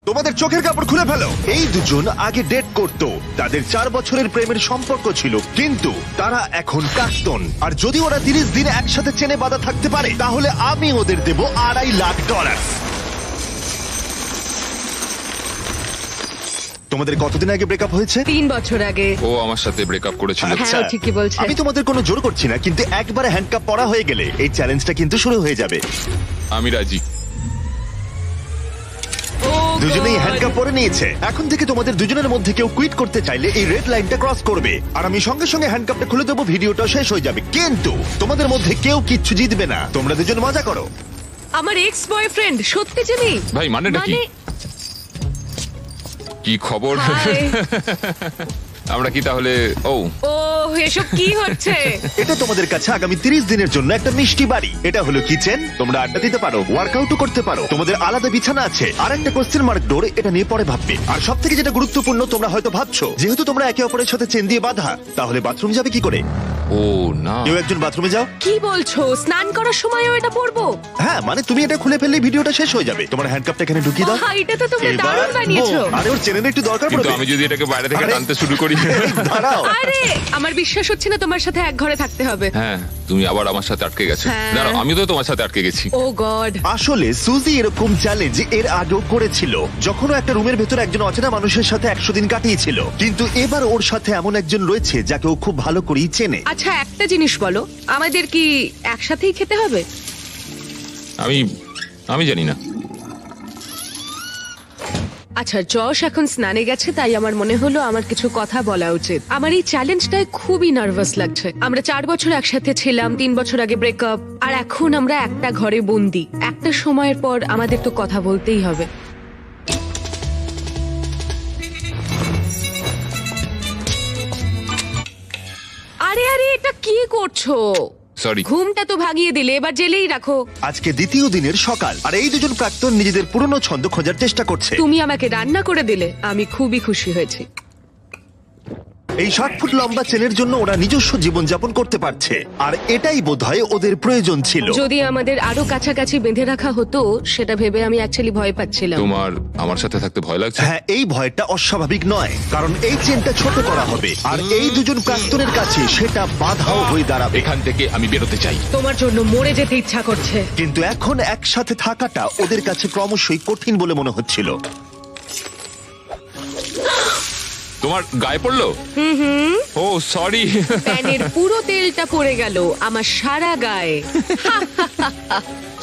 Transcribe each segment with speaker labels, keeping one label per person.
Speaker 1: তোমাদের চোখের কাপড় খুলে ফেলো। এই দুজন আগে ডেট করতো, তাদের 4 বছরের প্রেমের সম্পর্ক ছিল, কিন্তু তারা এখন প্রাক্তন। আর যদি ওরা 30 দিন একসাথে চেনে বাঁধা থাকতে পারে, তাহলে আমি ওদের দেব $2.5 লাখ। তোমাদের কতদিন আগে ব্রেকআপ হয়েছে?
Speaker 2: 3 বছর আগে।
Speaker 3: ও আমার সাথে ব্রেকআপ করেছিল।
Speaker 1: আচ্ছা,
Speaker 2: হ্যাঁ, ও ঠিকই বলছে।
Speaker 1: আমি তোমাদের কোনো জোর করছি না, কিন্তু একবারে হ্যান্ডকাপ পরা হয়ে গেলে এই চ্যালেঞ্জটা কিন্তু শুরু হয়ে যাবে।
Speaker 3: আমি রাজি।
Speaker 2: Oh
Speaker 1: দুজনেই
Speaker 2: God!
Speaker 1: হ্যান্ডকাপ পরে নিয়েছে। এখন থেকে তোমাদের দুজনের মধ্যে কেউ কুইট করতে চাইলে এই রেড লাইনটা ক্রস করবে, আর আমি সঙ্গে সঙ্গে হ্যান্ডকাপটা খুলে দেবো, ভিডিওটা শেষ হয়ে যাবে। কিন্তু তোমাদের মধ্যে কেউ কিচ্ছু জিতবে না, তোমরা দুজন মজা করো।
Speaker 2: আমার এক্স বয়ফ্রেন্ড সত্যি জিমি।
Speaker 3: ভাই, মানেটা কি? কি খবর?
Speaker 2: হাই।
Speaker 3: আমরা কি তাহলে? ও
Speaker 2: ও এসব কি হচ্ছে?
Speaker 1: এটা তোমাদের কাছে আগামী 30 দিনের জন্য একটা মিষ্টি বাড়ি। এটা হলো কিচেন, তোমরা আড্ডা দিতে পারো, ওয়ার্কআউটও করতে পারো, তোমাদের আলাদা বিছানা আছে, আর একটা কোশ্চেন মার্ক ডোর, এটা নিয়ে পরে ভাববে। আর সব থেকে যেটা গুরুত্বপূর্ণ, তোমরা হয়তো ভাবছো যেহেতু তোমরা একে অপরের সাথে চেন দিয়ে বাঁধা, তাহলে বাথরুম যাবে কি করে?
Speaker 3: ও না,
Speaker 1: কেউ একজন বাথরুমে যাও।
Speaker 2: কি বলছো? স্নান করার সময়ও এটা পরবো?
Speaker 1: হ্যাঁ, মানে তুমি এটা খুলে ফেললে ভিডিওটা শেষ হয়ে যাবে। তোমার হ্যান্ডকাপটা এখানে ঢুকিয়ে দাও।
Speaker 2: বাহ, এটা তো তোমরা
Speaker 1: এবার
Speaker 2: দারুণ বানিয়েছো।
Speaker 1: boom! আরে ওর চেনের একটু দরকার
Speaker 3: কিন্তু
Speaker 1: পড়বে।
Speaker 3: আমি যদি এটাকে বাইরে থেকে
Speaker 1: আরে-
Speaker 3: টানতে শুরু করি।
Speaker 1: দাঁড়াও।
Speaker 2: আরে আমার বিশ্বাস হচ্ছে না তোমার সাথে এক ঘরে থাকতে হবে।
Speaker 3: হ্যাঁ, তুমি আবার আমার সাথে আটকে গেছো।
Speaker 2: হ্যাঁ।
Speaker 3: দাঁড়াও, আমি তো তোমার সাথে আটকে গেছি।
Speaker 2: ও গড।
Speaker 1: আসলে সুজি এরকম চ্যালেঞ্জ এর আগেও করেছিল, যখন ও একটা রুমের ভেতর একজন অচেনা মানুষের সাথে 100 দিন কাটিয়েছিল। কিন্তু এবার ওর সাথে এমন একজন রয়েছে যাকে ও খুব ভালো করেই চেনে।
Speaker 2: আচ্ছা একটা জিনিস বলো, আমাদের কি একসাথেই খেতে হবে?
Speaker 3: আমি জানি না।
Speaker 2: আচ্ছা, যশ এখন স্নানে গেছে, তাই আমার মনে হলো আমার কিছু কথা বলা উচিত। আমার এই চ্যালেঞ্জটায় খুবই নার্ভাস লাগছে। আমরা 4 বছর একসাথে ছিলাম, 3 বছর আগে ব্রেকআপ, আর এখন আমরা একটা ঘরে বন্দি। একটা সময়ের পর আমাদের তো কথা বলতেই হবে। আরে আরে, এটা কি করছো?
Speaker 3: সরি।
Speaker 2: ঘুমটা তো ভাগিয়ে দিলে, এবার জেলেই রাখো।
Speaker 1: আজকে দ্বিতীয় দিনের সকাল, আর এই দুজন প্রাক্তন নিজেদের পুরনো ছন্দ খোঁজার চেষ্টা করছে।
Speaker 2: তুমি আমাকে রান্না করে দিলে, আমি খুবই খুশি হয়েছি।
Speaker 1: এই 60 ফুট লম্বা চেনের জন্য ওরা নিজস্ব জীবন যাপন করতে পারছে, আর এটাই বোধহয় ওদের প্রয়োজন ছিল।
Speaker 2: যদি আমাদের আরো কাছাকাছি বেঁধে রাখা হতো, সেটা ভেবে আমি অ্যাকচুয়ালি ভয় পাচ্ছিলাম।
Speaker 3: তোমার আমার সাথে থাকতে ভয় লাগছে?
Speaker 1: হ্যাঁ, এই ভয়টা অস্বাভাবিক নয়, কারণ এই চেনটা ছোট করা হবে, আর এই দুজন প্রাক্তনের কাছে সেটা বাধাও হয়ে দাঁড়াবে।
Speaker 3: এখান থেকে আমি বেরোতে চাই।
Speaker 2: তোমার জন্য মরে যেতে ইচ্ছা করছে।
Speaker 1: কিন্তু এখন একসাথে থাকাটা ওদের কাছে ক্রমশই কঠিন বলে মনে হচ্ছিল।
Speaker 3: তোমার গায়ে পড়লো? ও সরি।
Speaker 2: প্যানের পুরো তেলটা পড়ে গেল আমার সারা গায়ে।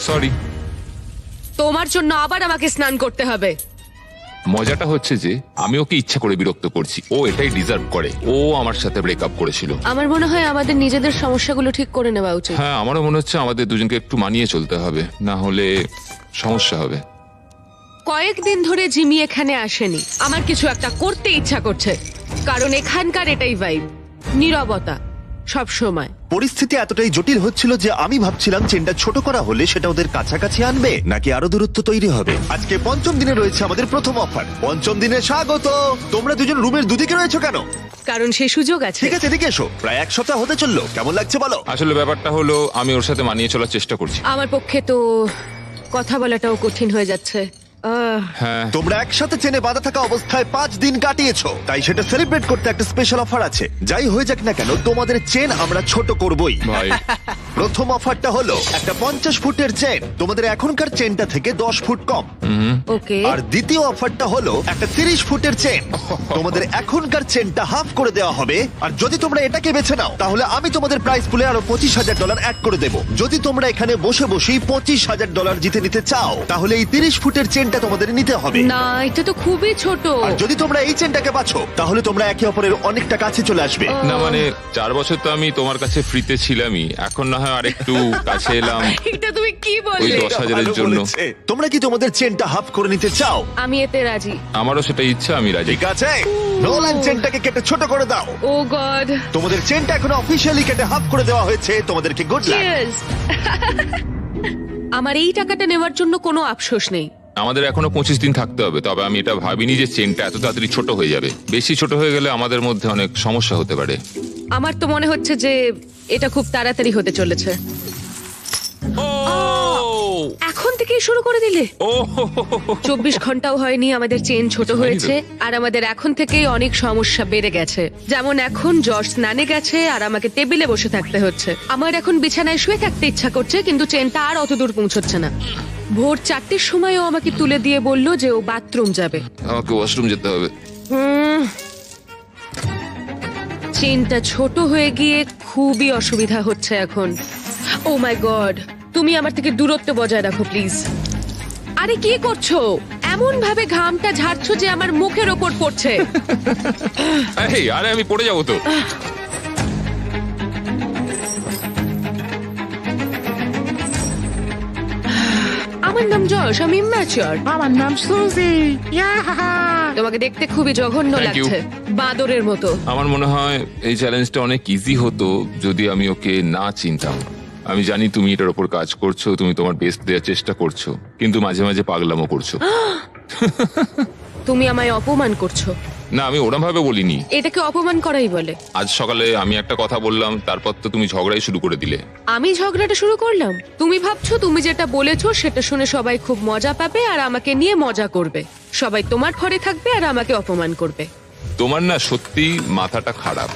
Speaker 3: সরি।
Speaker 2: তোমার জন্য আবার আমাকে স্নান করতে হবে।
Speaker 3: মজাটা হচ্ছে যে আমি ওকে ইচ্ছা করে বিরক্ত করছি। ও এটাই ডিজার্ভ করে। ও আমার সাথে ব্রেকআপ করেছিল।
Speaker 2: আমার মনে হয় আমাদের নিজেদের সমস্যাগুলো ঠিক করে নেওয়া উচিত।
Speaker 3: হ্যাঁ, আমারও মনে হচ্ছে আমাদের দুজনকে একটু মানিয়ে চলতে হবে, না হলে সমস্যা হবে।
Speaker 2: কয়েকদিন ধরে জিমি এখানে আসেনি। আমার কিছু একটা করতে ইচ্ছা করছে, কারণ এখানকার এটাই ভাইব, নীরবতা সব সময়।
Speaker 1: পরিস্থিতি এতটাই জটিল হচ্ছিল যে আমি ভাবছিলাম চেনটা ছোট করা হলে সেটা ওদের কাছাকাছি আনবে, নাকি আরো দূরত্ব তৈরি হবে। আজকে 5ম দিনে রয়েছে আমাদের প্রথম অফার। 5ম দিনে স্বাগত। তোমরা দুজন রুমের দুদিকে রয়েছো কেন?
Speaker 2: কারণ সেই সুযোগ আছে।
Speaker 1: ঠিক আছে, এদিকে এসো। প্রায় 1 সপ্তাহ হতে চললো, কেমন লাগছে বলো?
Speaker 3: আসলে ব্যাপারটা হলো আমি ওর সাথে মানিয়ে চলার চেষ্টা করছি।
Speaker 2: আমার পক্ষে তো কথা বলাটাও কঠিন হয়ে যাচ্ছে।
Speaker 3: হ্যাঁ,
Speaker 1: তোমরা একসাথে চেনে বাঁধা থাকা অবস্থায় 5 দিন কাটিয়েছো, তাই সেটা সেলিব্রেট করতে একটা স্পেশাল অফার আছে। যাই হয়ে যাক না কেন, তোমাদের চেন আমরা ছোট করবই।
Speaker 3: ভাই।
Speaker 1: প্রথম অফারটা হলো একটা 50 ফুটের চেন, তোমাদের এখনকার চেনটা থেকে 10 ফুট কম।
Speaker 2: ওকে।
Speaker 1: আর দ্বিতীয় অফারটা হলো একটা 30 ফুটের চেন, তোমাদের এখনকার চেনটা হাফ করে দেওয়া হবে। আর যদি তোমরা এটাকে বেছে নাও, তাহলে আমি তোমাদের প্রাইস পুলে আরো $25,000 অ্যাড করে দেবো। যদি তোমরা এখানে বসে বসেই $25,000 জিতে নিতে চাও, তাহলে এই 30 ফুটের চেনটা তোমাদের নিতে হবে।
Speaker 2: না, এটা তো খুবই ছোট।
Speaker 1: আর যদি তোমরা এই চেনটাকে বাছো, তাহলে তোমরা একে অপরের অনেকটা কাছে চলে আসবে।
Speaker 3: না মানে 4 বছর তো আমি তোমার কাছে ফ্রিতে ছিলামই, এখন না হয় আরেকটু কাছে এলাম।
Speaker 2: এটা তুমি কি
Speaker 3: ওই
Speaker 2: বললে?
Speaker 3: 10,000-এর
Speaker 1: ভালো
Speaker 3: জন্য।
Speaker 1: বলেছে। তোমরা কি তোমাদের চেনটা হাফ করে নিতে চাও?
Speaker 2: আমি এতে রাজি।
Speaker 3: আমারও সেটা ইচ্ছা, আমি রাজি।
Speaker 1: ঠিক আছে, নোলান চেনটাকে কেটে ছোট করে দাও।
Speaker 2: ও গড।
Speaker 1: তোমাদের চেনটা এখন অফিসিয়ালি কেটে হাফ করে দেওয়া হয়েছে। তোমাদেরকে গুড লাক।
Speaker 2: চিয়ার্স। আমার এই টাকাটা নেওয়ার জন্য কোনো আফসোস নেই।
Speaker 3: আমাদের এখনো 25 দিন থাকতে হবে, তবে আমি এটা ভাবিনি যে চেনটা এত তাড়াতাড়ি ছোট হয়ে যাবে। বেশি ছোট হয়ে গেলে আমাদের মধ্যে অনেক সমস্যা হতে পারে।
Speaker 2: আমার তো মনে হচ্ছে যে এটা খুব তাড়াতাড়ি হতে চলেছে। এখন থেকেই শুরু করে দিলে?
Speaker 3: ও
Speaker 2: 24 ঘন্টাও হয়নি আমাদের চেন ছোট হয়েছে, আর আমাদের এখন থেকেই অনেক সমস্যা বেড়ে গেছে। যেমন এখন জর্জ স্নানে গেছে আর আমাকে টেবিলে বসে থাকতে হচ্ছে। আমার এখন বিছানায় শুয়ে থাকতে ইচ্ছা করছে, কিন্তু চেনটা আর অত দূর পৌঁছচ্ছে না। ভোর 4টের সময়ও আমাকে তুলে দিয়ে বলল যে ও বাথরুম যাবে।
Speaker 3: আমাকে ওয়াশরুম যেতে হবে।
Speaker 2: চেনটা ছোট হয়ে গিয়ে খুবই অসুবিধা হচ্ছে এখন। ও মাই গড, তুমি আমার থেকে দূরত্ব বজায় রাখো প্লিজ। আরে কি করছো? এমন ভাবে ঘামটা ঝাড়ছো যে আমার মুখের ওপর পড়ছে।
Speaker 3: এই, আরে আমি পড়ে যাবো তো।
Speaker 2: আমার নাম যশ, আমি ইম্যাচিওর।
Speaker 4: আমার নাম সুজি। ইয়াহা!
Speaker 2: তোমাকে দেখতে খুবই জঘন্য
Speaker 3: Thank you.
Speaker 2: লাগছে, বাঁদরের মতো।
Speaker 3: আমার মনে হয় এই চ্যালেঞ্জটা অনেক ইজি হতো যদি আমি ওকে না চিনতাম। আমি জানি তুমি এটার উপর কাজ করছো, তুমি তোমার বেস্ট দেওয়ার চেষ্টা করছো, কিন্তু মাঝে মাঝে পাগলামো করছো।
Speaker 2: তুমি আমায় অপমান করছো।
Speaker 3: না, আমি ওরম ভাবে বলিনি।
Speaker 2: এটাকে অপমান করাই বলে।
Speaker 3: আজ সকালে আমি একটা কথা বললাম, তারপর তো তুমি ঝগড়াই শুরু করে দিলে।
Speaker 2: আমি ঝগড়াটা শুরু করলাম? তুমি ভাবছো তুমি যেটা বলেছো সেটা শুনে সবাই খুব মজা পাবে আর আমাকে নিয়ে মজা করবে। সবাই তোমার ঘরে থাকবে আর আমাকে অপমান করবে।
Speaker 3: তোমার না সত্যি মাথাটা খারাপ।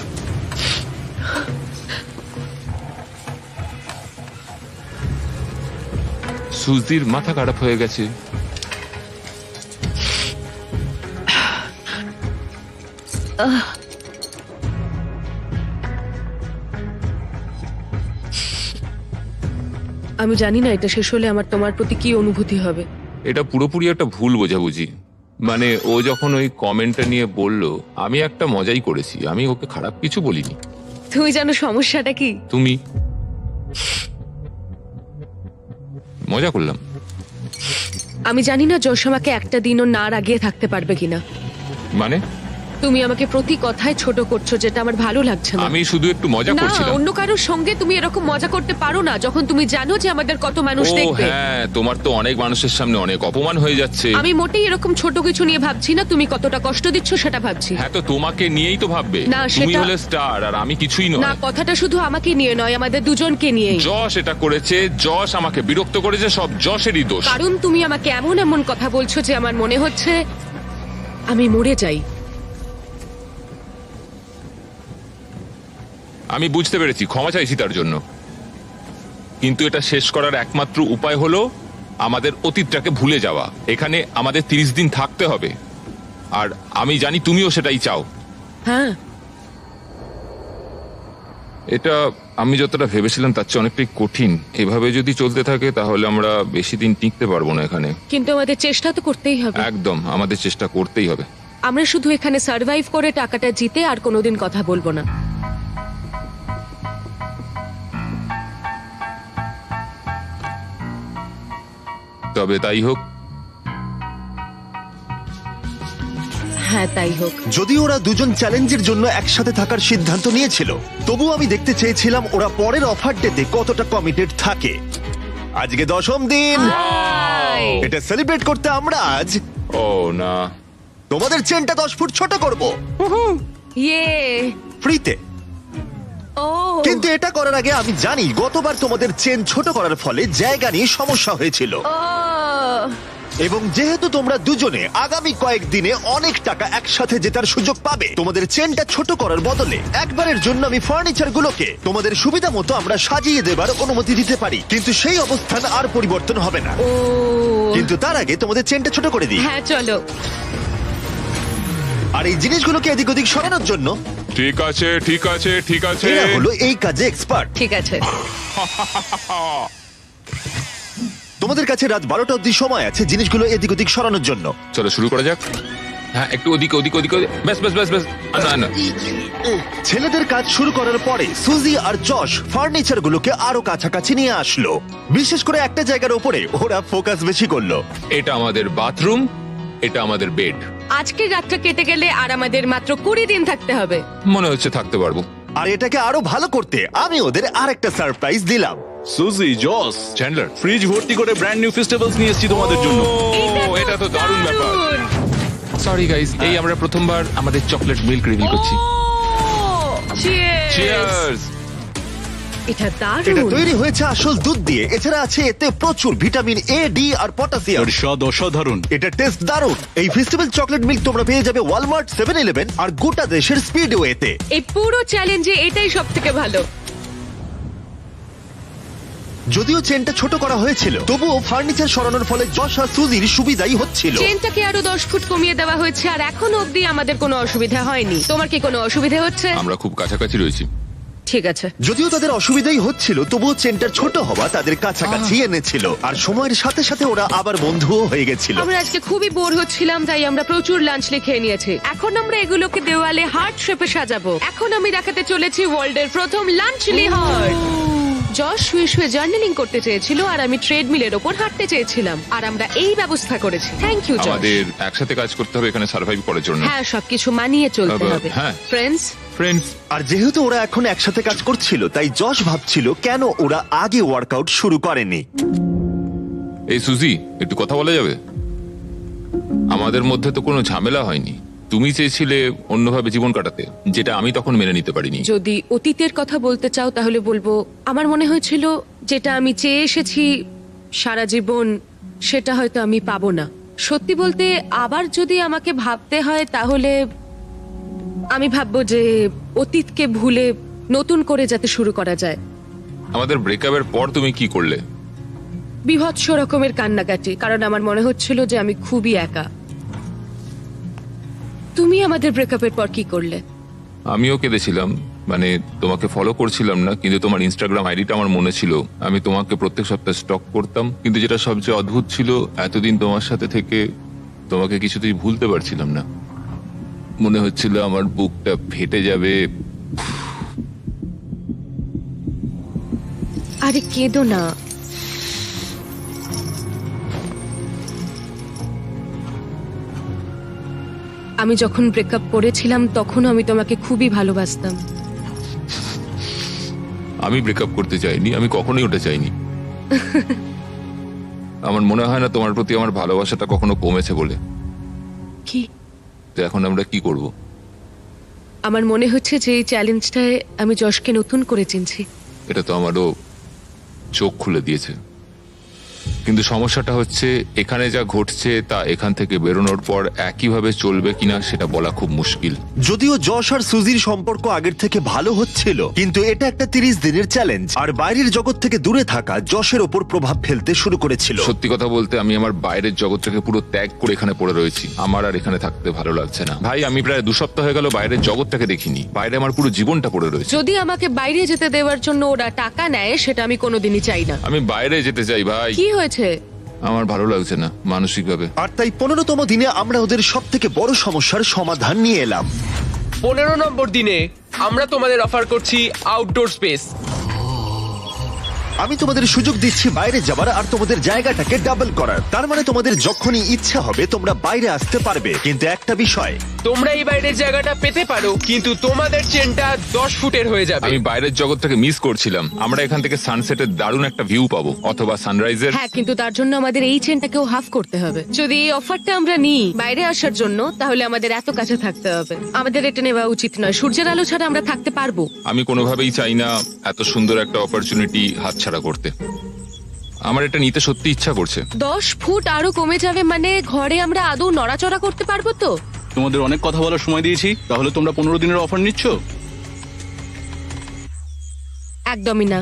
Speaker 3: সুজির মাথা খারাপ হয়ে গেছে।
Speaker 2: আমি জানি না এটা শেষ হলে আমার তোমার প্রতি কি অনুভূতি হবে।
Speaker 3: এটা পুরোপুরি একটা ভুল বোঝাবুঝি। মানে ও যখন ওই কমেন্টটা নিয়ে বললো, আমি একটা মজাই করেছি, আমি ওকে খারাপ কিছু বলিনি।
Speaker 2: তুমি জানো সমস্যাটা কি?
Speaker 3: তুমি মজা করলাম।
Speaker 2: আমি জানি না যশ আমাকে একটা দিনও না রাগিয়ে থাকতে পারবে কিনা।
Speaker 3: মানে
Speaker 2: তুমি আমাকে প্রতি কথায় ছোট করছো, যেটা আমার ভালো লাগছে না।
Speaker 3: আমি শুধু একটু মজা
Speaker 2: না,
Speaker 3: করছিলাম।
Speaker 2: অন্য কারোর সঙ্গে তুমি এরকম মজা করতে পারো না যখন তুমি জানো যে আমাদের কত মানুষ
Speaker 3: ও
Speaker 2: দেখবে।
Speaker 3: হ্যাঁ, তোমার তো অনেক মানুষের সামনে অনেক অপমান হয়ে যাচ্ছে।
Speaker 2: আমি মোটেই এরকম ছোট কিছু নিয়ে ভাবছি না, তুমি কতটা কষ্ট দিচ্ছ সেটা ভাবছি।
Speaker 3: হ্যাঁ, তো তোমাকে নিয়েই তো ভাববে।
Speaker 2: না,
Speaker 3: তুমি
Speaker 2: সেটা-
Speaker 3: হলে স্টার আর আমি কিছুই
Speaker 2: না,
Speaker 3: নয়।
Speaker 2: কথাটা শুধু আমাকে নিয়ে নয়, আমাদের দুজনকে নিয়ে।
Speaker 3: যশ এটা করেছে, যশ আমাকে বিরক্ত করেছে, সব যশেরই দোষ।
Speaker 2: কারণ তুমি আমাকে এমন এমন কথা বলছো যে আমার মনে হচ্ছে আমি মরে যাই।
Speaker 3: আমি বুঝতে পেরেছি, ক্ষমা চাইছি তার জন্য। কিন্তু এটা শেষ করার একমাত্র উপায় হলো আমাদের অতীতটাকে ভুলে যাওয়া। এখানে আমাদের 30 দিন থাকতে হবে, আর আমি জানি তুমিও সেটাই চাও।
Speaker 2: হ্যাঁ,
Speaker 3: এটা আমি যতটা ভেবেছিলাম তার চেয়ে অনেকটাই কঠিন। এভাবে যদি চলতে থাকে তাহলে আমরা বেশি দিন টিকতে পারবো না এখানে।
Speaker 2: কিন্তু আমাদের চেষ্টা তো করতেই হবে।
Speaker 3: একদম, আমাদের চেষ্টা করতেই হবে।
Speaker 2: আমরা শুধু এখানে সার্ভাইভ করে টাকাটা জিতে আর কোনোদিন কথা বলবো না।
Speaker 3: তবে তাই হোক।
Speaker 2: হ্যাঁ, তাই হোক।
Speaker 1: যদি ওরা দুজন চ্যালেঞ্জের জন্য একসাথে থাকার সিদ্ধান্ত নিয়েছিল, তবু আমি দেখতে চেয়েছিলাম ওরা পরের অফার ডেতে কতটা কমিটেড থাকে। আজকে 10ম দিন।
Speaker 2: হাই।
Speaker 1: এটা সেলিব্রেট করতে আমরা আজ
Speaker 3: ও না,
Speaker 1: তোমাদের চেনটা 10 ফুট ছোট করব
Speaker 2: ইয়ে।
Speaker 1: ফ্রিতে।
Speaker 2: ও,
Speaker 1: কিন্তু এটা করার আগে আমি জানি গতবার তোমাদের চেন ছোট করার ফলে জায়গা নিয়ে সমস্যা হয়েছিল,
Speaker 2: ও,
Speaker 1: এবং যেহেতু তোমরা দুজনে আগামী কয়েকদিনে অনেক টাকা একসাথে জেতার সুযোগ পাবে, তোমাদের চেনটা ছোট করার বদলে একবারের জন্য আমি ফার্নিচার গুলোকে তোমাদের সুবিধা মতো আমরা সাজিয়ে দেবার অনুমতি দিতে পারি। কিন্তু সেই অবস্থান আর পরিবর্তন হবে না।
Speaker 2: ও।
Speaker 1: কিন্তু তার আগে তোমাদের চেনটা ছোট করে দিই,
Speaker 2: হ্যাঁ, চলো।
Speaker 1: আর এই জিনিসগুলোকে এদিক ওদিক সরানোর জন্য
Speaker 3: ঠিক আছে ঠিক আছে ঠিক আছে।
Speaker 1: এরা হলো এই কাজে এক্সপার্ট।
Speaker 2: ঠিক আছে।
Speaker 1: তোমাদের কাছে রাত 12টা অব্দি সময় আছে জিনিসগুলো এদিক ওদিক সরানোর জন্য।
Speaker 3: চলো শুরু করা যাক। হ্যাঁ, একটু ওদিকে ওদিকে ওদিকে ওদিকে। ব্যাস ব্যাস ব্যাস ব্যাস। না না,
Speaker 1: ছেলেদের কাজ শুরু করার পরে সুজি আর যশ ফার্নিচার গুলোকে আরো কাছাকাছি নিয়ে আসলো। বিশেষ করে একটা জায়গার উপরে ওরা ফোকাস বেশি করলো।
Speaker 3: এটা আমাদের বাথরুম, এটা আমাদের বেড।
Speaker 2: আজকের রাতটা কেটে গেলে আর আমাদের মাত্র 20 দিন থাকতে হবে।
Speaker 3: মনে হচ্ছে থাকতে পারবো।
Speaker 1: আর এটাকে আরো ভালো করতে আমি ওদের আরেকটা সারপ্রাইজ দিলাম।
Speaker 5: সুজি, জস,
Speaker 3: চ্যান্ডলার,
Speaker 5: ফ্রিজ ভর্তি করে ব্র্যান্ড নিউ ফেস্টিভ্যালস নিয়ে এসেছি তোমাদের জন্য।
Speaker 3: এটা তো দারুণ ব্যাপার। সরি গাইস, এই আমরা প্রথমবার আমাদের চকলেট মিল্ক রিভিল করছি।
Speaker 2: চিয়ার্স।
Speaker 3: চিয়ার্স।
Speaker 2: এটা
Speaker 1: এটা
Speaker 2: দারুণ।
Speaker 1: তৈরি হয়েছে আসল দুধ দিয়ে, এছাড়া আছে এতে প্রচুর ভিটামিন এ, ডি আর পটাশিয়াম।
Speaker 5: এর স্বাদ অসাধারণ।
Speaker 1: এটা টেস্ট দারুণ। এই ফেস্টিভ্যাল চকলেট মিল্ক তোমরা পেয়ে যাবে ওয়ালমার্ট, 7-Eleven আর গোটা দেশের স্পিডওয়েতে।
Speaker 2: এই পুরো চ্যালেঞ্জে এটাই সব থেকে ভালো।
Speaker 1: যদিও চেনটা ছোট করা হয়েছিল, তবুও ফার্নিচার সরানোর ফলে যশ আর সুজির সুবিধাই হচ্ছিল।
Speaker 2: চেনটাকে আরো 10 ফুট কমিয়ে দেওয়া হয়েছে আর এখনো অবধি আমাদের কোনো অসুবিধা হয়নি। তোমার কি কোনো অসুবিধা হচ্ছে?
Speaker 3: আমরা খুব কাছাকাছি রয়েছি।
Speaker 2: ঠিক আছে।
Speaker 1: যদিও তাদের অসুবিধাই হচ্ছিল, তবুও চেনটার ছোট হওয়া তাদের কাছাকাছি এনেছিল, আর সময়ের সাথে সাথে ওরা আবার বন্ধুও হয়ে গেছিল।
Speaker 2: আমরা আজকে খুবই বোর হচ্ছিলাম, তাই আমরা প্রচুর লাঞ্চ খেয়ে নিয়েছি। এখন আমরা এগুলোকে দেওয়ালে হার্ট শেপে সাজাবো। এখন আমি দেখাতে চলেছি ওয়ার্ল্ডের প্রথম লাঞ্চলি হার্ট। যশ শুয়ে শুয়ে জার্নালিং করতে চেয়েছিল আর আমি ট্রেডমিলের ওপর হাঁটতে চেয়েছিলাম, আর আমরা এই ব্যবস্থা করেছি। থ্যাংক ইউ যশ।
Speaker 3: আমাদের একসাথে কাজ করতে হবে এখানে সার্ভাইভ করার জন্য।
Speaker 2: হ্যাঁ, সবকিছু মানিয়ে চলতে হবে।
Speaker 3: হ্যাঁ।
Speaker 2: ফ্রেন্ডস,
Speaker 3: ফ্রেন্ডস,
Speaker 1: আর যেহেতু ওরা এখন একসাথে কাজ করছিল, তাই যশ ভাবছিল কেন ওরা আগে ওয়ার্কআউট শুরু করেনি।
Speaker 3: এই সুজি, একটু কথা বলা যাবে? আমাদের মধ্যে তো কোনো ঝামেলা হয়নি। তুমি চেয়েছিলে অন্যভাবে জীবন কাটাতে, যেটা আমি তখন মেনে নিতে পারিনি।
Speaker 2: যদি অতীতের কথা বলতে চাও তাহলে বলবো আমার মনে হয়েছিল যেটা আমি চেয়ে এসেছি সারা জীবন, সেটা হয়তো আমি পাবো না। সত্যি বলতে আবার যদি আমাকে ভাবতে হয় তাহলে আমি ভাববো যে অতীতকে ভুলে নতুন করে যাতে শুরু করা যায়।
Speaker 3: আমাদের ব্রেকআপের পর তুমি কি করলে?
Speaker 2: বীভৎস রকমের কান্নাকাটি, কারণ আমার মনে হচ্ছিল যে আমি খুবই একা। তুমি আমাদের ব্রেকআপের পর কি করলে?
Speaker 3: আমিও কেঁদেছিলাম, মানে তোমাকে ফলো করছিলাম না, কিন্তু তোমার ইনস্টাগ্রাম আইডিটা আমার মনে ছিল। আমি তোমাকে প্রত্যেক সপ্তাহে স্টক করতাম, কিন্তু যেটা সবচেয়ে অদ্ভুত ছিল, এতদিন তোমার সাথে থেকে তোমাকে কিছুতেই ভুলতে পারছিলাম না। মনে হচ্ছিল আমার বুকটা ফেটে যাবে।
Speaker 2: আরে কেঁদো না। আমি যখন ব্রেকআপ করেছিলাম তখন আমি তোমাকে খুবই ভালোবাসতাম।
Speaker 3: আমি ব্রেকআপ করতে চাইনি, আমি কখনোই ওটা চাইনি। আমার মনে হয় না তোমার প্রতি আমার ভালোবাসাটা কখনো কমেছে বলে।
Speaker 2: কি?
Speaker 3: তো এখন আমরা কি করব?
Speaker 2: আমার মনে হচ্ছে যে এই চ্যালেঞ্জটায় আমি যশকে নতুন করে চিনছি।
Speaker 3: এটা তো আমারও চোখ খুলে দিয়েছে, কিন্তু সমস্যাটা হচ্ছে এখানে যা ঘটছে তা এখান থেকে বেরোনোর পর একইভাবে চলবে কিনা সেটা বলা খুব মুশকিল।
Speaker 1: যদিও যশ আর সুজির সম্পর্ক আগের থেকে ভালো হচ্ছিল, কিন্তু এটা একটা 30 দিনের চ্যালেঞ্জ, আর বাইরের জগৎ থেকে দূরে থাকা যশের ওপর প্রভাব ফেলতে শুরু করেছিল।
Speaker 3: সত্যি কথা বলতে আমি আমার বাইরের জগৎটাকে পুরো ত্যাগ করে এখানে পড়ে রয়েছি। আমার আর এখানে থাকতে ভালো লাগছে না। ভাই, আমি প্রায় 2 সপ্তাহ হয়ে গেল বাইরের জগৎটাকে দেখিনি। বাইরে আমার পুরো জীবনটা পড়ে রয়েছে।
Speaker 2: যদি আমাকে বাইরে যেতে দেওয়ার জন্য ওরা টাকা নেয় সেটা আমি কোনোদিনই চাই না।
Speaker 3: আমি বাইরে যেতে চাই ভাই।
Speaker 2: কি হয়েছে?
Speaker 3: আমার ভালো লাগছে না মানসিকভাবে।
Speaker 1: আর তাই 15তম দিনে আমরা ওদের সব থেকে বড় সমস্যার সমাধান নিয়ে এলাম।
Speaker 6: 15 নম্বর দিনে আমরা তোমাদের অফার করছি আউটডোর স্পেস।
Speaker 1: আমি তোমাদের সুযোগ দিচ্ছি বাইরে যাবার আর তোমাদের জায়গাটাকে ডাবল করার। তার মানে তোমাদের যখনই ইচ্ছা হবে তোমরা বাইরে আসতে পারবে, কিন্তু একটা বিষয়,
Speaker 6: তোমরা এই বাইরের জায়গাটা পেতে পারো, কিন্তু তোমাদের চেনটা 10 ফুটের হয়ে যাবে।
Speaker 3: আমি বাইরের জগৎটাকে মিস করছিলাম। আমরা এখান থেকে সানসেটের দারুণ একটা ভিউ পাবো, অথবা সানরাইজের।
Speaker 2: হ্যাঁ, কিন্তু তার জন্য আমাদের এই চেনটাকেও হাফ করতে হবে। যদি এই অফারটা আমরা নিই বাইরে আসার জন্য, তাহলে আমাদের এত কাছে থাকতে হবে। আমাদের এটা নেওয়া উচিত নয়। সূর্যের আলো ছাড়া আমরা থাকতে পারবো?
Speaker 3: আমি কোনোভাবেই চাই না এত সুন্দর একটা অপরচুনিটি হাতছাড়া করতে। আমার এটা নিতে সত্যি ইচ্ছা করছে।
Speaker 2: 10 ফুট আরো কমে যাবে মানে ঘরে আমরা আদৌ নড়াচড়া করতে পারবো তো?
Speaker 5: তোমাদের অনেক কথা বলার সময় দিয়েছি, তাহলে তোমরা 15 দিনের অফার নিচ্ছ?
Speaker 2: একদমই না।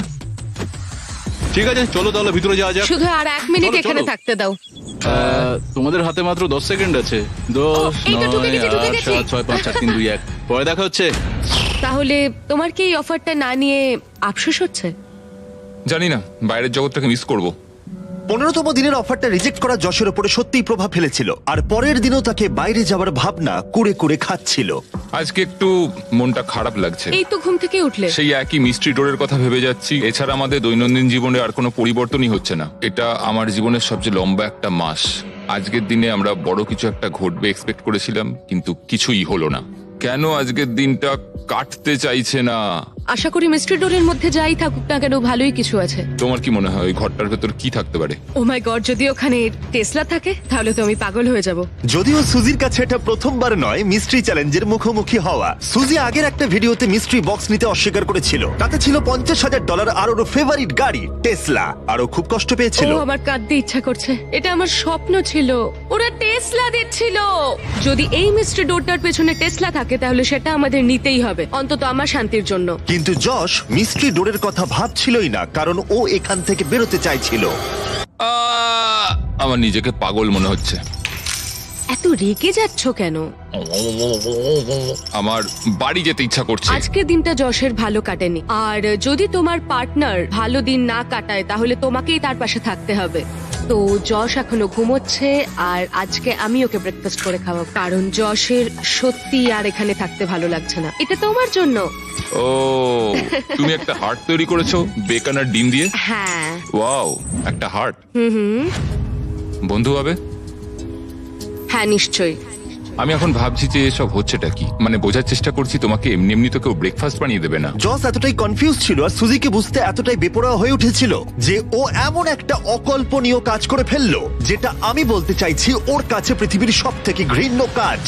Speaker 5: ঠিক আছে, চলো তাহলে ভিতরে যাওয়া যাক।
Speaker 2: শুধু আর 1 মিনিট
Speaker 5: চলো,
Speaker 2: এখানে
Speaker 5: চলো।
Speaker 2: থাকতে দাও।
Speaker 5: তোমাদের হাতে মাত্র 10 সেকেন্ড আছে। 10,
Speaker 2: এই তো ঢুকে
Speaker 5: 9,
Speaker 2: গেছি, ঢুকে
Speaker 5: 8,
Speaker 2: গেছি।
Speaker 5: 7, 6, 5, 4, 3, 2, 1। পরে দেখা হচ্ছে।
Speaker 2: তাহলে তোমার কি এই অফারটা না নিয়ে আফসোস হচ্ছে?
Speaker 3: জানি না, বাইরের জগৎটাকে মিস করব।
Speaker 1: 15তম দিনের অফারটা রিজেক্ট করা যশের উপরে সত্যিই প্রভাব ফেলেছিল, আর পরের দিনও তাকে বাইরে যাওয়ার ভাবনা কুড়ে কুড়ে খাচ্ছিল।
Speaker 3: আজকে একটু মনটা খারাপ লাগছে।
Speaker 2: এই তো ঘুম থেকে উঠলে।
Speaker 3: সেই একই মিস্ট্রি ডোরের কথা ভেবে যাচ্ছি। এছাড়া আমাদের দৈনন্দিন জীবনে আর কোনো পরিবর্তনই হচ্ছে না। এটা আমার জীবনের সবচেয়ে লম্বা একটা মাস। আজকের দিনে আমরা বড় কিছু একটা ঘটবে এক্সপেক্ট করেছিলাম, কিন্তু কিছুই হলো না। কেন আজকের দিনটা কাটতে চাইছে না?
Speaker 2: আশা করি মিস্ট্রি ডোরের মধ্যে যাই থাকুক না কেন ভালোই কিছু আছে।
Speaker 3: তোমার কি মনে হয় ওই ঘরটার ভেতর কি থাকতে পারে?
Speaker 2: ও মাই গড, যদি ওখানে টেসলা থাকে তাহলে তো আমি পাগল হয়ে যাব।
Speaker 1: যদিও সুজির কাছে এটা প্রথমবার নয় মিস্ট্রি চ্যালেঞ্জের মুখোমুখি হওয়া। সুজি আগের একটা ভিডিওতে মিস্ট্রি বক্স নিতে অস্বীকার করেছিল। তাতে ছিল $50,000 আর ওর ফেভারিট গাড়ি টেসলা, আর ও খুব কষ্ট পেয়েছিল।
Speaker 2: ও আমার কাঁদতে ইচ্ছা করছে, এটা আমার স্বপ্ন ছিল। ওরা টেসলা দিচ্ছিল। যদি এই মিস্ট্রি ডোরটার পেছনে টেসলা থাকে তাহলে সেটা আমাদের নিতেই হবে, অন্তত আমার শান্তির জন্য।
Speaker 1: কিন্তু যশ মিস্ট্রি ডোরের কথা ভাবছিলই না, কারণ ও এখান থেকে বেরোতে চাইছিল।
Speaker 3: আমার নিজেকে পাগল মনে হচ্ছে।
Speaker 2: এত রেগে যাচ্ছ কেন?
Speaker 3: আমার বাড়ি যেতে ইচ্ছা করছে।
Speaker 2: আজকের দিনটা যশের ভালো কাটেনি, আর যদি তোমার পার্টনার ভালো দিন না কাটায় তাহলে তোমাকেই তার পাশে থাকতে হবে। তো যশ এখনো ঘুমোচ্ছে, আর আজকে আমি ওকে ব্রেকফাস্ট করে খাওয়াবো, কারণ যশের সত্যি আর এখানে থাকতে ভালো লাগছে না। এটা তোমার জন্য।
Speaker 3: ও, তুমি একটা হার্ট তৈরি করেছো বেকন আর ডিম দিয়ে?
Speaker 2: হ্যাঁ।
Speaker 3: ওয়াও, একটা হার্ট। বন্ধু হবে?
Speaker 2: হ্যাঁ, নিশ্চয়ই।
Speaker 3: আমি এখন ভাবছি যে এসব হচ্ছেটা কি, মানে বোঝার চেষ্টা করছি তোমাকে এমনি এমনি তো কেউ ব্রেকফাস্ট বানিয়ে দেবে না।
Speaker 1: জস এতটাই কনফিউজ ছিল আর সুজিকে বুঝতে এতটাই বেপরোয়া হয়ে উঠেছিল যে ও এমন একটা অকল্পনীয় কাজ করে ফেললো, যেটা আমি বলতে চাইছি ওর কাছে পৃথিবীর সব থেকে ঘৃণ্য কাজ।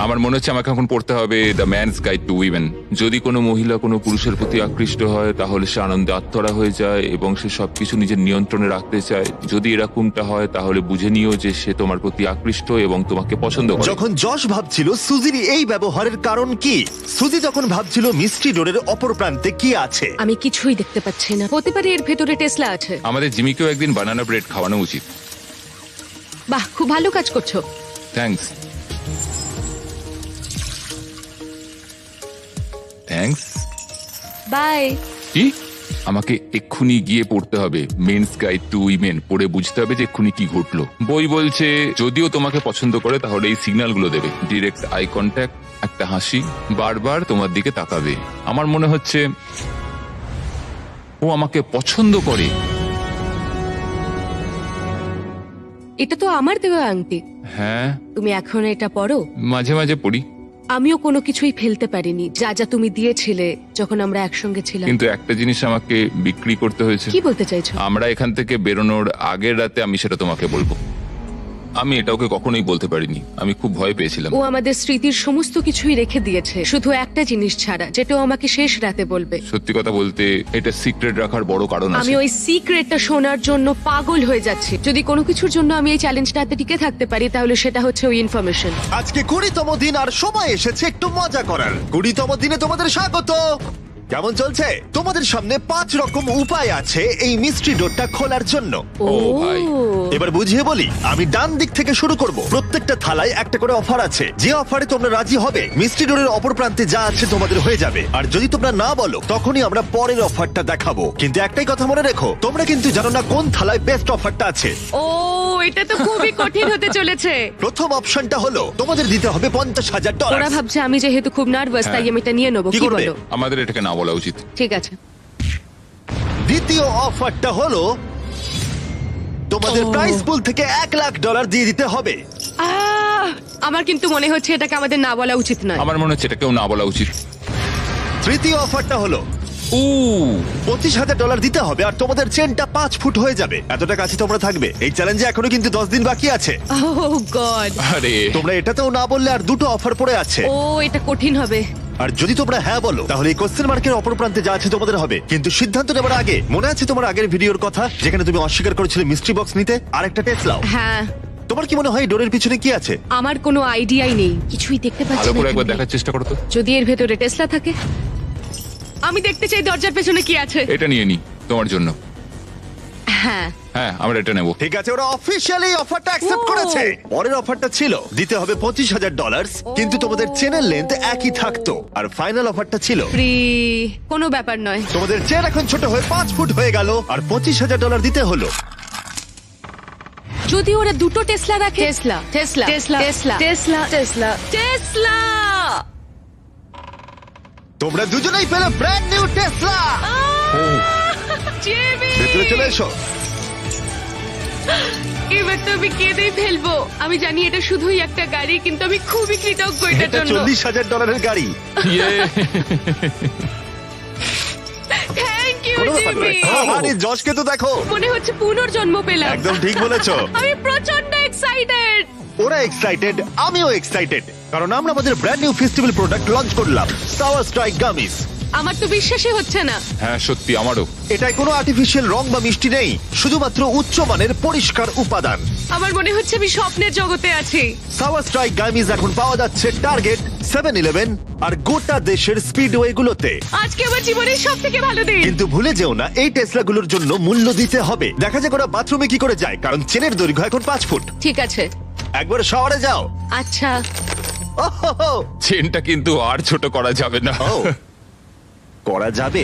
Speaker 3: আমার মনে হচ্ছে আমাকে এখন পড়তে হবে the man's guide to women. যদি কোনো মহিলা কোনো পুরুষের প্রতি আকৃষ্ট হয় তাহলে সে আনন্দে আত্মহারা হয়ে যায় এবং সে সবকিছু নিজের নিয়ন্ত্রণে রাখতে চায়। যদি এরকমটা হয় তাহলে বুঝে নিও যে সে তোমার প্রতি আকৃষ্ট এবং তোমাকে পছন্দ করে।
Speaker 1: যখন যশ ভাবছিল সুজির এই ব্যবহারের কারণ কি, সুজি যখন ভাবছিল মিস্ট্রি ডোরের অপর প্রান্তে কি আছে।
Speaker 2: আমি কিছুই দেখতে পাচ্ছি না। হতে পারে এর ভেতরে টেসলা আছে।
Speaker 3: আমাদের জিমিকেও একদিন বানানা ব্রেড খাওয়ানো উচিত।
Speaker 2: বাহ, খুব ভালো কাজ করছো।
Speaker 3: থ্যাঙ্কস। থ্যাঙ্কস।
Speaker 2: বাই।
Speaker 3: কি? আমাকে এক্ষুনি গিয়ে পড়তে হবে মেন্স গাইড টু উইমেন, পড়ে বুঝতে হবে যে এক্ষুনি কি ঘটলো। বই বলছে যদিও তোমাকে পছন্দ করে তাহলে এই সিগন্যালগুলো দেবে: ডিরেক্ট আই কন্ট্যাক্ট, একটা হাসি, বারবার তোমার দিকে তাকাবে। আমার মনে হচ্ছে ও আমাকে পছন্দ করে।
Speaker 2: এটা তো আমার দেওয়া আংটি।
Speaker 3: হ্যাঁ,
Speaker 2: তুমি এখন এটা পরো?
Speaker 3: মাঝে মাঝে পড়ি।
Speaker 2: আমিও কোনো কিছুই ফেলতে পারিনি যা যা তুমি দিয়েছিলে যখন আমরা একসঙ্গে ছিলাম।
Speaker 3: কিন্তু একটা জিনিস আমাকে বিক্রি করতে হয়েছে।
Speaker 2: কি বলতে চাইছো?
Speaker 3: আমরা এখান থেকে বেরোনোর আগের রাতে আমি সেটা তোমাকে বলবো। আমি এটা ওকে কখনোই বলতে পারিনি, আমি খুব ভয় পেয়েছিলাম।
Speaker 2: ও আমাদের স্মৃতির সমস্ত কিছুই রেখে দিয়েছে, শুধু একটা জিনিস ছাড়া, যেটা ও আমাকে শেষ রাতে বলবে।
Speaker 3: সত্যি কথা বলতে এটা সিক্রেট রাখার বড় কারণ আছে।
Speaker 2: আমি ওই সিক্রেটটা শোনার জন্য পাগল হয়ে যাচ্ছি। যদি কোনো কিছুর জন্য আমি এই চ্যালেঞ্জটাতে টিকে থাকতে পারি তাহলে সেটা হচ্ছে ওই ইনফরমেশন।
Speaker 1: আজকে 20তম দিন আর সময় এসেছে একটু মজা করার। 20তম দিনে তোমাদের স্বাগত। কেমন চলছে? তোমাদের সামনে 5 রকম উপায় আছে এই মিস্ট্রি ডোরটা খোলার জন্য।
Speaker 3: ও ভাই।
Speaker 1: এবার বুঝিয়ে বলি, আমি ডান দিক থেকে শুরু করব। প্রত্যেকটা থালায় একটা করে অফার আছে। যে অফারে তোমরা রাজি হবে মিস্ট্রি ডোরের অপর প্রান্তে যা আছে তোমাদের হয়ে যাবে, আর যদি তোমরা না বলো তখনই আমরা পরের অফারটা দেখাবো। কিন্তু একটাই কথা মনে রেখো, তোমরা কিন্তু জানো না কোন থালায় বেস্ট অফারটা আছে।
Speaker 2: ও, এটা তো খুবই কঠিন হতে চলেছে।
Speaker 1: প্রথম অপশনটা হলো তোমাদের দিতে হবে $50,000।
Speaker 2: ওরা ভাবছে আমি যেহেতু খুব নার্ভাস তাই আমি এটা নিয়ে নেবো।
Speaker 1: কি
Speaker 2: কি
Speaker 1: করবে?
Speaker 2: বলো?
Speaker 3: আমাদের এটাকে না বলা উচিত।
Speaker 2: ঠিক আছে।
Speaker 1: দ্বিতীয় অফারটা হলো তোমাদের প্রাইস পুল থেকে $1,00,000 দিয়ে দিতে হবে।
Speaker 2: আমার কিন্তু মনে হচ্ছে এটাকে আমাদের না বলা উচিত নয়।
Speaker 3: আমার মনে হচ্ছে এটাকেও না বলা উচিত।
Speaker 1: তৃতীয় অফারটা হলো $25,000 দিতে হবে আর তোমাদের চেনটা 5 ফুট হয়ে যাবে। এতটা কাছে তোমরা থাকবে। এই চ্যালেঞ্জে এখনো কিন্তু 10 দিন বাকি আছে।
Speaker 2: ওহ গড।
Speaker 3: আরে
Speaker 1: তোমরা এটাতেও না বললে আর দুটো অফার পড়ে আছে।
Speaker 2: ও, এটা কঠিন হবে।
Speaker 1: আর যদি তোমরা হ্যাঁ বলো তাহলে এই কোশ্চেন মার্কের অপর প্রান্তে যা আছে তোমাদের হবে। কিন্তু সিদ্ধান্ত নেবার আগে মনে আছে তোমার আগের ভিডিওর কথা যেখানে তুমি অস্বীকার করেছিলে মিস্ট্রি বক্স নিতে আর একটা টেসলাও?
Speaker 2: হ্যাঁ।
Speaker 1: তোমার কি মনে হয় ডোরের পিছনে কি আছে?
Speaker 2: আমার কোনো আইডিয়াই নেই, কিছুই দেখতে পাচ্ছি
Speaker 3: ভালো
Speaker 2: না।
Speaker 3: করে একবার
Speaker 2: এখানে।
Speaker 3: দেখার চেষ্টা করো তো।
Speaker 2: যদি এর ভেতরে টেসলা থাকে, আমি দেখতে চাই দরজার পেছনে কি আছে।
Speaker 3: এটা নিয়ে নি তোমার জন্য।
Speaker 2: হ্যাঁ।
Speaker 3: হ্যাঁ, আমরা এটা নেব।
Speaker 1: ঠিক আছে, ওরা অফিশিয়ালি অফারটা অ্যাকসেপ্ট করেছে। পরের অফারটা ছিল দিতে হবে $25,000, কিন্তু তোমাদের চেনের লেন্থ একই থাকতো। আর ফাইনাল অফারটা ছিল
Speaker 2: ফ্রি। কোনো ব্যাপার নয়।
Speaker 1: তোমাদের চেন এখন ছোট হয়ে 5 ফুট হয়ে গেল আর $25,000 দিতে হলো।
Speaker 2: যদি ওরা দুটো টেসলা রাখে। Tesla, Tesla, Tesla, Tesla, Tesla, Tesla, Tesla.
Speaker 1: তোমরা দুজনেই পেলে ব্র্যান্ড নিউ টেসলা।
Speaker 2: জিমি,
Speaker 1: ভেতরে চলে এসো।
Speaker 2: এবার তো আমি কেঁদেই ফেলবো। আমি জানি এটা শুধুই একটা গাড়ি, কিন্তু আমি খুবই কৃতজ্ঞ এটার
Speaker 1: এটা
Speaker 2: জন্য।
Speaker 1: $40,000 গাড়ি।
Speaker 3: ইয়ে।
Speaker 2: জিমি।
Speaker 1: আরে যশকে তো দেখো,
Speaker 2: মনে হচ্ছে পুনর্জন্ম পেলাম।
Speaker 1: একদম ঠিক বলেছো।
Speaker 2: আমি প্রচন্ড এক্সাইটেড।
Speaker 1: ওরা এক্সাইটেড, আমিও এক্সাইটেড, কারণ আমরা আমাদের brand new festival product launch করলাম, সাওয়ার স্ট্রাইক গামিস।
Speaker 2: আমার তো বিশ্বাসই হচ্ছে না।
Speaker 3: হ্যাঁ সত্যি আমারও।
Speaker 1: এটায় কোনো আর্টিফিশিয়াল রং বা মিষ্টি নেই, শুধুমাত্র উচ্চমানের পরিষ্কার উপাদান।
Speaker 2: আমার মনে হচ্ছে আমি স্বপ্নের জগতে আছি।
Speaker 1: সাওয়ার স্ট্রাইক গামিস এখন পাওয়া যাচ্ছে টার্গেট, 7-Eleven আর গোটা দেশের স্পিডওয়ে গুলোতে।
Speaker 2: আজকে আমার জীবনের সবথেকে ভালো দিন।
Speaker 1: কিন্তু ভুলে যেও না, এই টেসলা গুলোর জন্য মূল্য দিতে হবে। দেখা যাক ওরা বাথরুমে কি করে যায়, কারণ চেনের দৈর্ঘ্য এখন 5 ফুট।
Speaker 2: ঠিক আছে।
Speaker 1: একবার শহরে যাও।
Speaker 2: আচ্ছা।
Speaker 1: ওহো,
Speaker 3: চেনটা কিন্তু আর ছোট করা যাবে না।
Speaker 1: ও, করা যাবে।